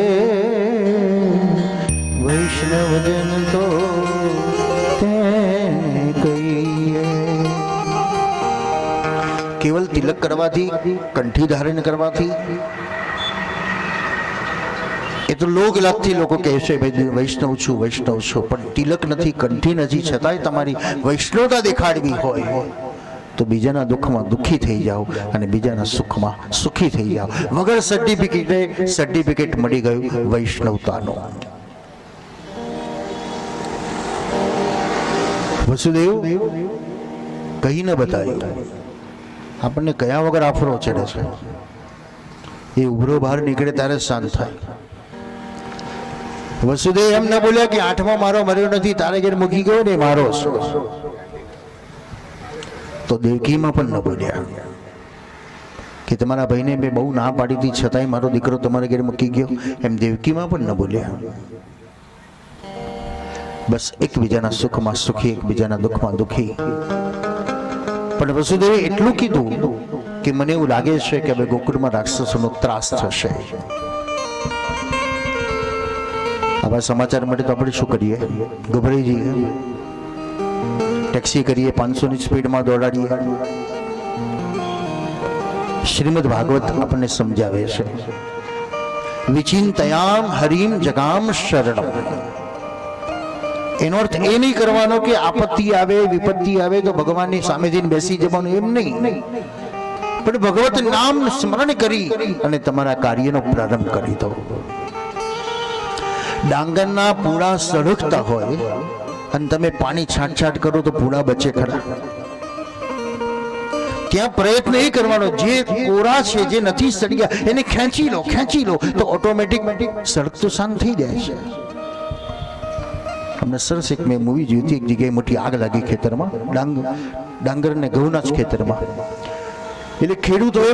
વૈષ્ણવજન તો તેને કહીએ. કેવલ તિલક કરવાથી, કંઠી ધારણ કરવાથી, એ તો લોક લાગથી લોકો કહેશે ભાઈ વૈષ્ણવ છું, વૈષ્ણવ છું, પણ તિલક નથી, કંઠી નથી, છતાંય તમારી વૈષ્ણવતા દેખાડવી હોય તો બીજાના દુઃખમાં દુઃખી થઈ જાઓ અને બીજાના સુખમાં સુખી થઈ જાઓ. વગર સર્ટિફિકેટ મળી ગયું વૈષ્ણવતાનો. વસુદેવ કહીને બતાવ્યું. આપણને કયા વગર આફરો ચડે છે, એ ઉભરો બહાર નીકળે ત્યારે શાંત થાય. વસુદેવ એમ ના બોલ્યા કે 8મો મારો મર્યો નથી, તારે ઘેર મૂકી ગયો ને મારો. તો દેવકીમાં પણ ન બોલ્યા કે તમારા ભાઈને મેં બહુ ના પાડી હતી છતાંય મારો દીકરો તમારા ઘેર મૂકી ગયો, એમ દેવકીમાં પણ ન બોલ્યા. બસ એકબીજાના સુખમાં સુખી, એકબીજાના દુઃખમાં દુઃખી. પણ વસુદેવે એટલું કીધું કે મને એવું લાગે છે કે હવે ગોકુળમાં રાક્ષસોનો ત્રાસ થશે. આવા સમાચાર માટે તો આપણે શું કરીએ? ગભરાઈ જઈએ, ટેક્સી કરીએ, 500ની સ્પીડમાં દોડાડીએ. શ્રીમદ ભાગવત આપણને સમજાવે છે, વિચિંતયામ હરિમ જગામ શરણમ. એનો અર્થ એ નહીં કરવાનો કે આપત્તિ આવે, વિપત્તિ આવે તો ભગવાનની સામેથી બેસી જવાનું, એમ નહીં. પણ ભગવત નામ સ્મરણ કરી અને તમારા કાર્યનો પ્રારંભ કરી દો. ડાંગરના પૂળા સળગતા હોય અને તમે પાણી છાંટ કરો તો પૂળા બચે ખરા? ત્યાં પ્રયત્ન એ કરવાનો, જે કોરા છે, જે નથી સળગ્યા, એને ખેંચી લો તો ઓટોમેટિક સળગતું શાંત થઈ જાય છે. અમને સરસ એક મેં મૂવી જોઈ હતી. એક જગ્યાએ મોટી આગ લાગી ખેતરમાં, ડાંગર ને ઘઉંના જ ખેતરમાં. એટલે ખેડૂતોએ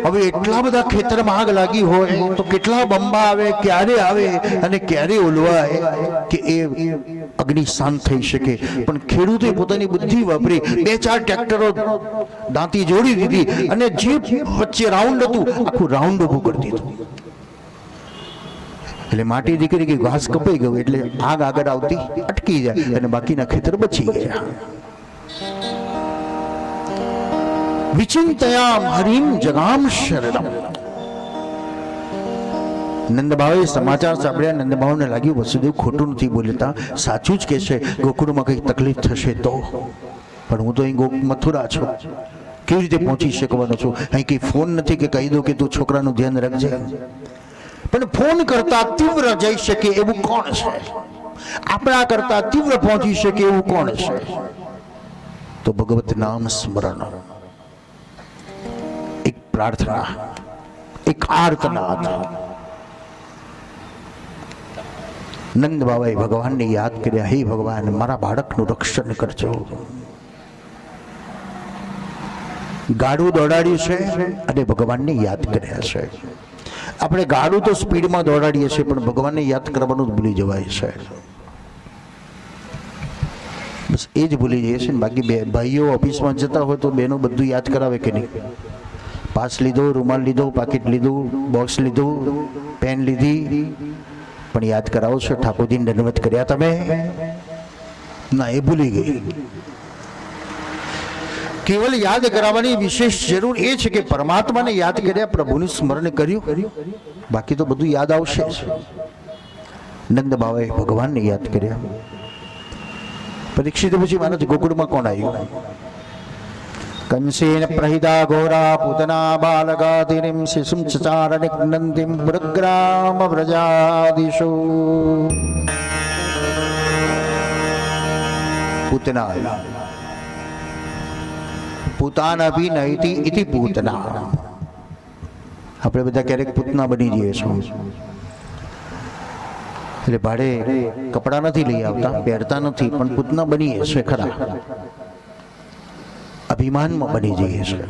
હવે એટલા બધા ખેતરમાં આગ લાગી હોય તો કેટલા બંબા આવે, ક્યારે આવે અને ક્યારે ઓલવાય કે એ અગ્નિ શાંત થઈ શકે. પણ ખેડૂતે પોતાની બુદ્ધિ વાપરી 2-4 ટ્રેક્ટરો દાંતી જોડી દીધી અને જે વચ્ચે રાઉન્ડ હતું આખું રાઉન્ડ ઉભું કરી દીધું. એટલે માટી દીકરી કે ઘાસ કપાઈ ગયું એટલે આગ આગળ આવતી અટકી જાય અને બાકીના ખેતર બચી ગયા. વિચિંતયામ હરિમ જગામ શરણમ. નંદબાવે સમાચાર સાંભળ્યા. નંદબાવને લાગ્યું વસુદેવ ખોટું નથી બોલતા, સાચું જ કે છે. ગોકુળમાં કઈ તકલીફ થશે તો, પણ હું તો અહીં મથુરા છું, કેવી રીતે પહોંચી શકવાનો છું? અહીં કઈ ફોન નથી કે કહી દો કે તું છોકરાનું ધ્યાન રાખજે. પણ ફોન કરતા તીવ્ર જઈ શકે એવું કોણ છે? આપણા કરતા તીવ્ર પહોંચી શકે એવું કોણ છે? તો ભગવત નામ સ્મરણ, એક પ્રાર્થના એક આર્તનાદ. નંદ બાબાએ ભગવાનને યાદ કર્યા, હે ભગવાન, મારા બાળકનું રક્ષણ કરજો. ગાડું દોડાડ્યું છે અને ભગવાનને યાદ કર્યા છે. આપણે ગાડું તો સ્પીડમાં દોડાડીએ છીએ, પણ ભગવાનને યાદ કરવાનું જ ભૂલી જવાય છે. બસ એ જ ભૂલી જઈએ છીએ. બાકી બે ભાઈઓ ઓફિસમાં જતા હોય તો બેનો બધું યાદ કરાવે કે નહીં? પાસ લીધો, રૂમાલ લીધો, પાકીટ લીધું, બોક્સ લીધું, પેન લીધી, પણ યાદ કરાવો છો ઠાકોરજીને દંડવત કર્યા તમે? ના, એ ભૂલી ગઈ. કેવલ યાદ કરાવવાની વિશેષ જરૂર એ છે કે પરમાત્માને યાદ કર્યા, પ્રભુનું સ્મરણ કર્યું, બાકી તો બધું યાદ આવશે. નંદ બાબાએ ભગવાનને યાદ કર્યા. પરીક્ષિત પછી મહારાજ ગોકુળમાં કોણ આવ્યું? કંસેન પ્રહિતા ઘોરા પૂતના બાલગાતિરીમ શિશુમ ચચાર નિગ્નંતિમ પુરગ્રામ વ્રજાદિશો. પૂતના પૂતાના ભી નહિતી ઇતિ પૂતના. આપણે બધા ક્યારેક પૂતના બની જઈએ છીએ. એટલે ભાડે કપડાં નથી લઈ આવતા, પહેરતા નથી, પણ પૂતના બનીએ છીએ ખરા. અભિમાનમાં બની જઈએ છીએ,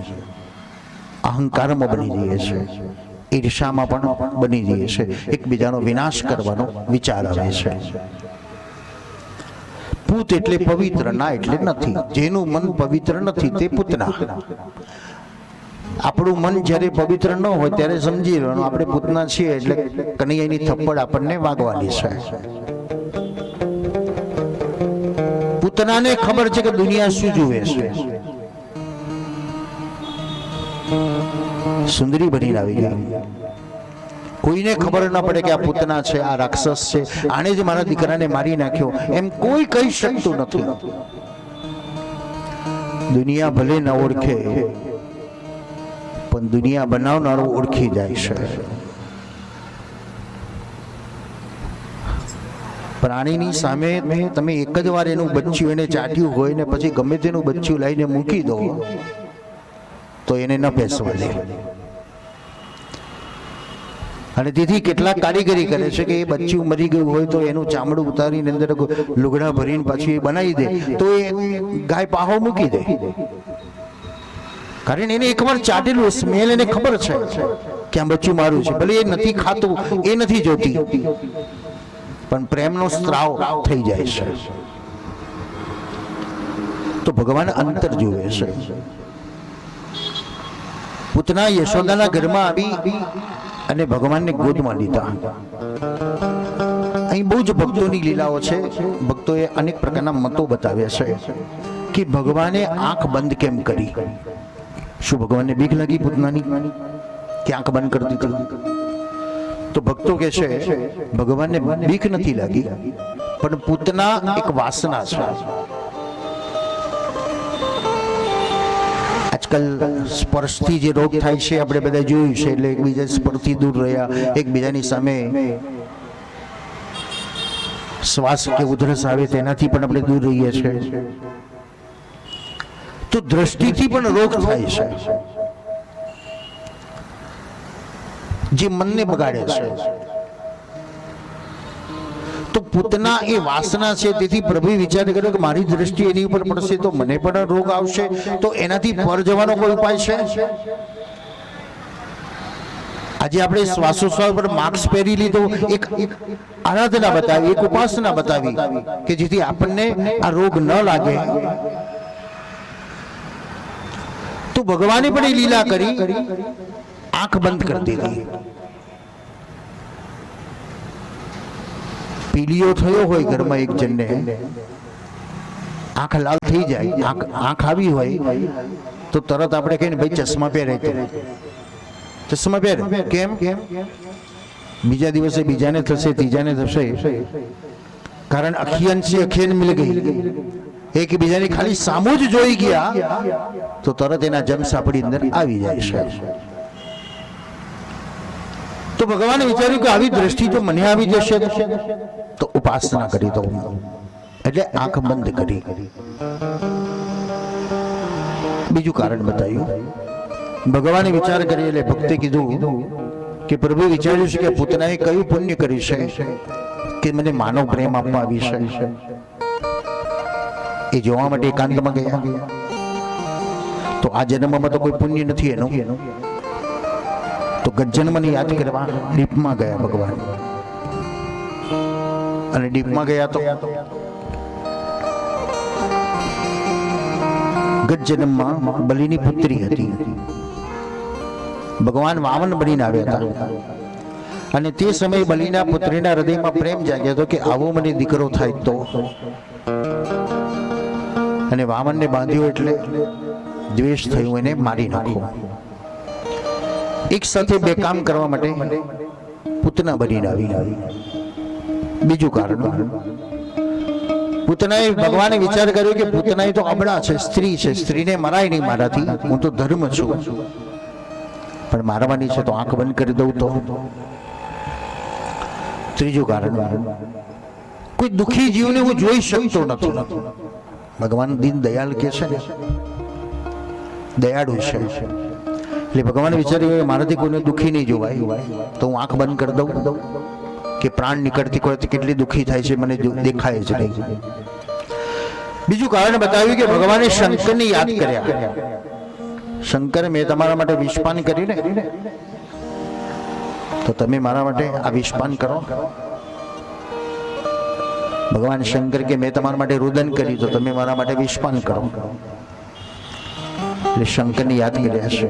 અહંકારમાં બની જઈએ છીએ, ઈર્ષામાં પણ બની જઈએ છીએ, એકબીજાનો વિનાશ કરવાનો વિચાર આવે છે. પૂત એટલે પવિત્ર, ના એટલે નથી. જેનું મન પવિત્ર નથી તે પૂતના. આપણું મન જ્યારે પવિત્ર ન હોય ત્યારે સમજી લેવાનું આપણે પૂતના છીએ, એટલે કનૈયાની થપ્પડ આપણને વાગવાની છે. પૂતનાને ખબર છે કે દુનિયા શું જુએ છે. સુંદરી બનીને આવી ગઈ. કોઈને ખબર ન પડે કે આ પૂતના છે, આ રાક્ષસ છે, આણે જ મારા દીકરાને મારી નાખ્યો, એમ કોઈ કહી શકતું નથી. દુનિયા ભલે ન ઓળખે, પણ દુનિયા બનાવનારો ઓળખી જાય છે. પ્રાણીની સામે તમે એક જ વાર એનું બચ્ચું એને ચાટ્યું હોય ને પછી ગમે તેનું બચ્ચું લઈને મૂકી દો તો એને ન બેસવા દે. અને તેથી કેટલાક કારીગરી કરે છે કે એ બચ્ચું મરી ગયું હોય તો એનું ચામડું ઉતારીને અંદર લુગડા ભરીને પાછું એ બનાવી દે તો એ ગાય પાહો મૂકી દે. કારણ એને એકવાર ચાટેલું સ્મેલ એને ખબર છે કે આ બચ્ચું મારું છે. ભલે એ નથી ખાતું, એ નથી જોતી, પણ પ્રેમનો સ્ત્રાવ થઈ જાય છે. તો ભગવાન અંતર જુએ છે. પૂતના યશોદાના ઘરમાં આવી અને ભગવાનને ગોદમાં લીધા. અહીં બહુ જ ભક્તોની લીલાઓ છે. ભક્તોએ અનેક પ્રકારના મતો બતાવ્યા છે કે ભગવાને આંખ બંધ કેમ કરી. શું ભગવાનને બીક લાગી પૂતનાની કે આંખ બંધ કરી દીધી? તો ભક્તો કહે છે ભગવાનને બીક નથી લાગી, પણ પૂતના એક વાસના છે. આજકાલ સ્પર્શથી જે રોગ થાય છે આપણે બધા જોયું છે. એટલે એકબીજા સ્પર્શથી દૂર રહ્યા, એકબીજાની સામે શ્વાસ કે ઉધરસ આવે તેનાથી પણ આપણે દૂર રહીએ છીએ. તો દ્રષ્ટિથી પણ રોગ થાય છે જે મનને બગાડે છે. તો પૂતના એ વાસના છે. તેથી પ્રભુએ વિચાર કર્યો કે મારી દ્રષ્ટિ એની ઉપર પડશે તો મને પણ રોગ આવશે, તો એનાથી પર જવાનો કોઈ ઉપાય છે? આજે આપણે શ્વાસોશ્વાસ પર માસ્ક પહેરી લીધો, એક આરાધના બતાવી, એક ઉપાસના બતાવી કે જેથી આપણને આ રોગ ન લાગે. તો ભગવાને પણ એ લીલા કરી, આંખ બંધ કરી દીધી. પીલીઓ થયો હોય ઘરમાં એક જણને, આંખ લાલ થઈ જાય, આંખ આવી હોય તો તરત આપણે કહીએ ને ભાઈ ચશ્મા પહેરે, ચશ્મા પહેર. કેમ? બીજા દિવસે બીજાને થશે, ત્રીજાને થશે. કારણ અખિયન છે અખિયન મિલ ગઈ, એકબીજાની ખાલી સામુ જ જોઈ ગયા તો તરત એના જન્મ આપણી અંદર આવી જાય છે. તો ભગવાને વિચાર્યું કે આવી દ્રષ્ટિ જો મને આવી જશે તો ઉપાસના કરી દો, એટલે આંખ બંધ કરી. બીજું કારણ બતાવ્યું ભગવાને વિચાર કરી એટલે ભક્તે કીધું કે પ્રભુ વિચાર્યું છે કે પૂતનાએ કયું પુણ્ય કર્યું છે કે મને માનવ પ્રેમ આપવા આવી છે. એ જોવા માટે એકાંતમાં ગયા. તો આ જન્મમાં તો કોઈ પુણ્ય નથી એનું, તો ગજ્જન્મને યાદ કરવા ડીપમાં ગયા ભગવાન. અને ડીપમાં ગયા તો ગજ્જન્મમાં બલિની પુત્રી હતી. ભગવાન વામન બનીને આવ્યા હતા અને તે સમયે બલિના પુત્રીના હૃદયમાં પ્રેમ જાગ્યો હતો કે આવો મને દીકરો થાય તો. અને વામનને બાંધ્યો એટલે દ્વેષ થયું, એને મારી નાખો. એક સાથે બે કામ કરવા માટે પૂતના બનીને આવી. બીજું કારણ, પૂતનાએ ભગવાને વિચાર કર્યો કે પૂતના તો અબળા છે, સ્ત્રી છે, સ્ત્રીને મરાય નહીં મારાથી, હું તો ધર્મ છું, પણ મારવાની છે તો આંખ બંધ કરી દઉં તો. ત્રીજું કારણ, કોઈ દુખી જીવને હું જોઈ શકતો નથી. ભગવાન દીન દયાલ કે છે ને, દયાળુ છે, એટલે ભગવાન વિચાર્યું કે મારાથી કોઈને દુખી નહીં જોવાય, તો હું આંખ બંધ કરી દઉં કે પ્રાણ નીકળતી કોઈ કેટલી દુખી થાય છે મને દેખાય જ નહીં. બીજું કારણ બતાવ્યું કે ભગવાને શંકરને યાદ કર્યા. શંકર, મેં તમારા માટે વિષપાન કર્યું ને, તો તમે મારા માટે આ વિષપાન કરો. ભગવાન શંકર કે મેં તમારા માટે રુદન કર્યું, તો તમે મારા માટે વિષપાન કરો. એટલે શંકરને યાદ કર્યા છે.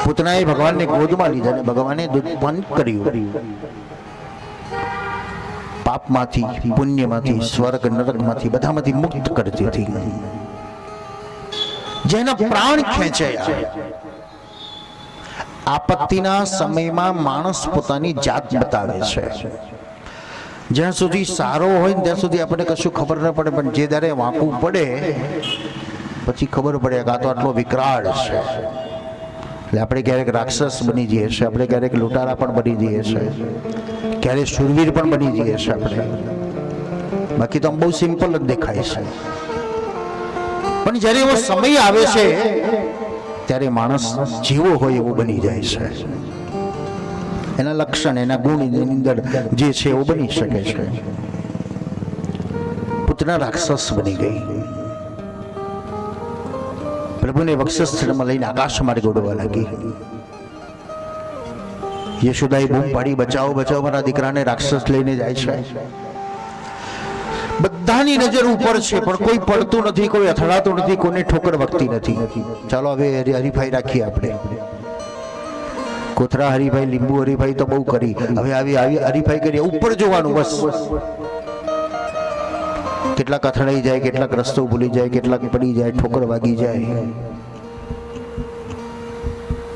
પૂતનાએ ભગવાનને ગોદમાં લીધા અને ભગવાને દૂધપાન કર્યું. પાપમાંથી, પુણ્યમાંથી, સ્વર્ગ નરકમાંથી બધામાંથી મુક્ત કરતી હતી. જેના પ્રાણ ખેંચાયા. આપત્તિના સમયમાં માણસ પોતાની જાત બતાવે છે. જ્યાં સુધી સારો હોય ત્યાં સુધી આપણને કશું ખબર ન પડે, પણ જે જ્યારે વાંકું પડે પછી ખબર પડે કે આ તો આટલો વિકરાળ છે. એટલે આપણે ક્યારેક રાક્ષસ બની જઈએ છીએ, આપણે ક્યારેક લૂંટારા પણ બની જઈએ છીએ, ક્યારેક શૂરવીર પણ બની જઈએ છીએ આપણે. બાકી તો આમ બહુ સિમ્પલ જ દેખાય છે, પણ જ્યારે એવો સમય આવે છે ત્યારે માણસ જેવો હોય એવો બની જાય છે. એના લક્ષણ, એના ગુણ એની અંદર જે છે એવું બની શકે છે. પૂતના રાક્ષસ બની ગઈ. પ્રભુને વક્ષસ્થળમાં લઈને આકાશ માર્ગે ઉડવા લાગી. યશોદાએ બૂમ પાડી, બચાવો બચાવો, મારા દીકરાને રાક્ષસ લઈને જાય છે. બધાની નજર ઉપર છે, પણ કોઈ પડતું નથી, કોઈ અથડાતું નથી, કોઈને ઠોકર વગતી નથી. ચાલો હવે હરીફાઈ રાખીએ આપણે. કોથરા હરીફાઈ, લીંબુ હરીફાઈ તો બહુ કરી, હવે આવી હરીફાઈ કરીએ, ઉપર જોવાનું બસ. કેટલાક અથડાઈ જાય, કેટલાક રસ્તો ભૂલી જાય, કેટલાક પડી જાય, ઠોકર વાગી જાય.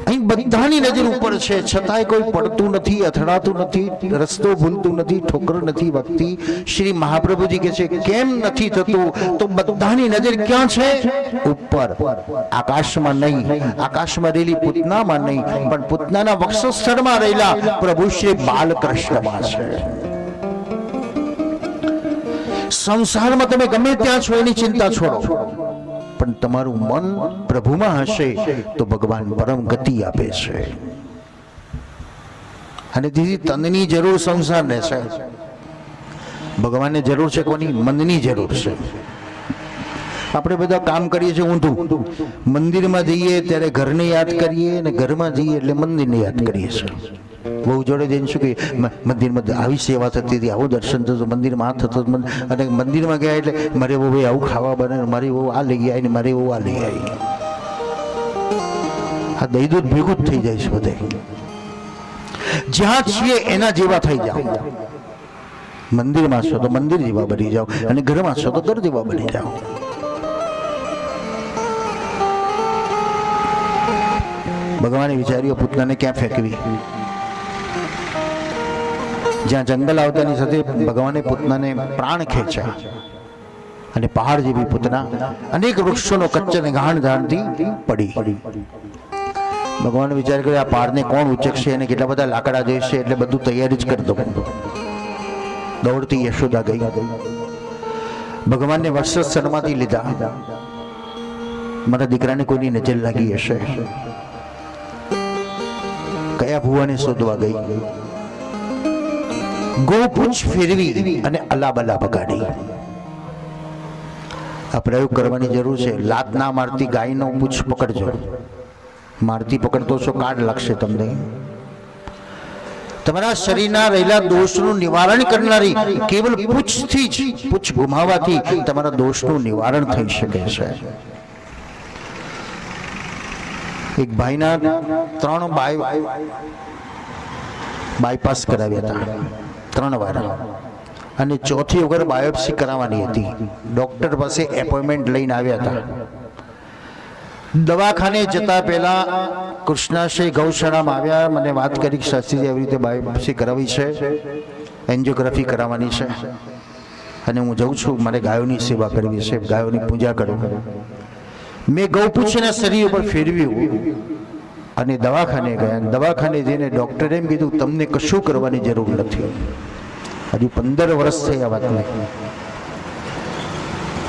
અહીં બધાની નજર ઉપર છે, છતાંય કોઈ પડતું નથી, અથડાતું નથી, રસ્તો ભૂલતું નથી, ઠોકર નથી વાગતી. શ્રી મહાપ્રભુજી કહે છે કેમ નથી થતું? તો બધાની નજર ક્યાં છે? ઉપર, આકાશમાં નહીં. આકાશમાં રહેલી પૂતનામાં નહીં, પણ પૂતનાના વક્ષસ્થળમાં રહેલા પ્રભુ શ્રી બાલકૃષ્ણમાં છે. સંસારમાં તમે ગમે ત્યાં છો એની ચિંતા છોડો, પણ તમારું મન પ્રભુમાં હશે તો ભગવાન પરમ ગતિ આપે છે. અને દીદી, તનની જરૂર સંસારને છે, ભગવાનને જરૂર છે કોની? મનની જરૂર છે. આપણે બધા કામ કરીએ છીએ ઊંધું. મંદિરમાં જઈએ ત્યારે ઘરને યાદ કરીએ, અને ઘરમાં જઈએ એટલે મંદિરને યાદ કરીએ છીએ. બહુ જોડે જઈને શું કે મંદિરમાં આવી સેવા થતી હતી, આવું દર્શન થતું, મંદિરમાં આ થતું, અને મંદિરમાં ગયા એટલે મારે બહુ ભાઈ આવું ખાવા બને, મારી બહુ આ લઈ આવી ને મારી બહુ આ લઈ આવી. આ દહીં દૂધ ભેગું જ થઈ જાય છે બધે. જ્યાં છીએ એના જેવા થઈ જાઓ. મંદિરમાં છો તો મંદિર જેવા બની જાઓ, અને ઘરમાં છો તો ઘર જેવા બની જાઓ. ભગવાને વિચાર્યું પૂતનાને ક્યાં ફેંકવી. જ્યાં જંગલ આવતાની સાથે ભગવાને પૂતનાને પ્રાણ ખેંચ્યા, અને પહાડ જેવી પૂતના અનેક વૃક્ષોનો કચ્ચને ગાણ ધાણથી પડી. ભગવાન વિચાર કર્યો આ પહાડને કોણ ઉચકશે, અને કેટલા બધા લાકડા જોઈશે, એટલે બધું તૈયારી જ કરી દઉં. દોડતી યશોદા ગઈ, ભગવાનને વક્ષસ્થળમાંથી લીધા, મારા દીકરાને કોઈની નજર લાગી હશે, કયા ભુવાને શોધવા ગઈ, ગોપૂછ ફેરવી અને અલાબલા બગાડી. આ પ્રયોગ કરવાની જરૂર છે. લાત ના મારતી ગાયનો પૂછ પકડજો, મારતી પકડતો છો કાઢ લાગશે તમને. તમારા શરીરના રહેલા દોષનું નિવારણ કરનારી કેવલ પૂછથી જ, પૂછ ગુમાવવાથી તમારા દોષનું નિવારણ થઈ શકે છે. એક ભાઈના 3 બાયપાસ કરાવ્યા હતા, 3 વાર, અને ચોથી વખત બાયોપ્સી કરાવવાની હતી. ડોક્ટર પાસે એપોઇન્ટમેન્ટ લઈને આવ્યા હતા. દવાખાને જતા પહેલા કૃષ્ણાશ્રય ગૌશાળામાં આવ્યા, મને વાત કરી શાસ્ત્રીજી આવી રીતે બાયોપ્સી કરાવી છે, એન્જિયોગ્રાફી કરાવવાની છે, અને હું જઉં છું, મારે ગાયોની સેવા કરવી છે, ગાયોની પૂજા કરું. મેં ગૌપૂછના શરીર ઉપર ફેરવ્યું અને દવાખાને ગયા. દવાખાને જઈને ડૉક્ટરે એમ કીધું, તમને કશું કરવાની જરૂર નથી. હજુ 15 વર્ષ થઈ આ વાતને.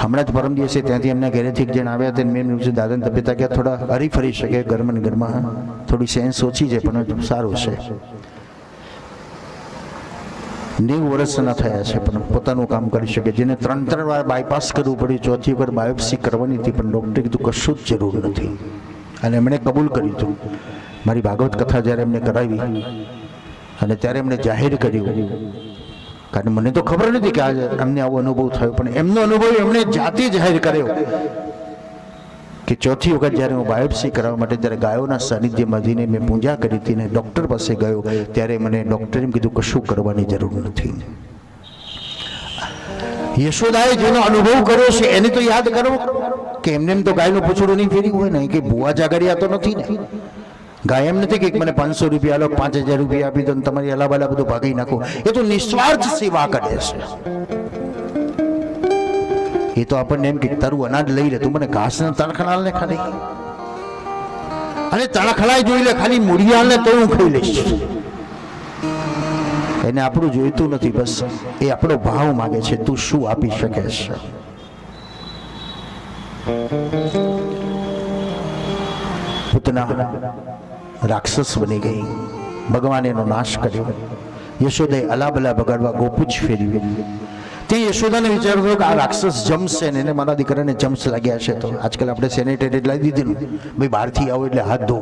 હમણાં જ પરમ દિવસે ત્યાંથી એમના ઘરેથી એક જણ આવ્યા હતા. મેં એમ દાદાને તબિયત ક્યાં થોડા હરી ફરી શકે, ઘરમાં ને ઘરમાં થોડી સેન્સ ઓછી છે, પણ સારું છે. 90 વર્ષના થયા છે પણ પોતાનું કામ કરી શકે. જેને 3 વાર બાયપાસ કરવું પડ્યું, ચોથી વખત બાયોપ્સી કરવાની હતી, પણ ડૉક્ટરે કીધું કશું જ જરૂર નથી. અને એમણે કબૂલ કર્યું હતું. મારી ભાગવત કથા જ્યારે એમને કરાવી અને ત્યારે એમણે જાહેર કર્યું, કારણ મને તો ખબર નથી કે આજે અમને આવો અનુભવ થયો, પણ એમનો અનુભવ એમણે જાતે જાહેર કર્યો કે ચોથી વખત જ્યારે હું બાયોપ્સી કરાવવા માટે જ્યારે ગાયોના સાનિધ્યમાં જઈને મેં પૂજા કરી હતી ને ડૉક્ટર પાસે ગયો, ત્યારે મને ડૉક્ટરે એમ કીધું કશું કરવાની જરૂર નથી. યશોદાએ જેનો અનુભવ કર્યો છે એને તો યાદ કરો કે એમને એમ તો ગાયનું પૂછડું નહીં ફેર્યું હોય ને, કે ભુવા જાગરિયા તો નથી ને. ગાય એમ નથી કે મને 500 રૂપિયા આલો, 5000 રૂપિયા આપી દો, તમારી અલાબાલા બધું ભાગી નાખો. એ તો નિસ્વાર્થ સેવા કરે છે. એ તો આપણને એમ કે તારું અનાજ લઈ લે, તું મને ઘાસના તણખલાલ ને ખાલી, અને તણખલાય જોઈ લે, ખાલી મૂળિયાલ ને તો હું ખાઈ લઈશ. એને આપણું જોઈતું નથી, બસ એ આપણો ભાવ માગે છે, તું શું આપી શકે છે. પૂતના રાક્ષસ બની ગઈ, ભગવાન એનો નાશ કર્યો. યશોદાએ અલાબલા બગાડવા ગોપૂછ ફેરવી. તે યશોદાને વિચાર થયો કે આ રાક્ષસ જમશે ને એને મારા દીકરાને જમ્સ લાગ્યા છે, તો આજકાલ આપણે સેનેટરી લાવી દીધેલું, ભાઈ બહારથી આવો એટલે હાથ ધો.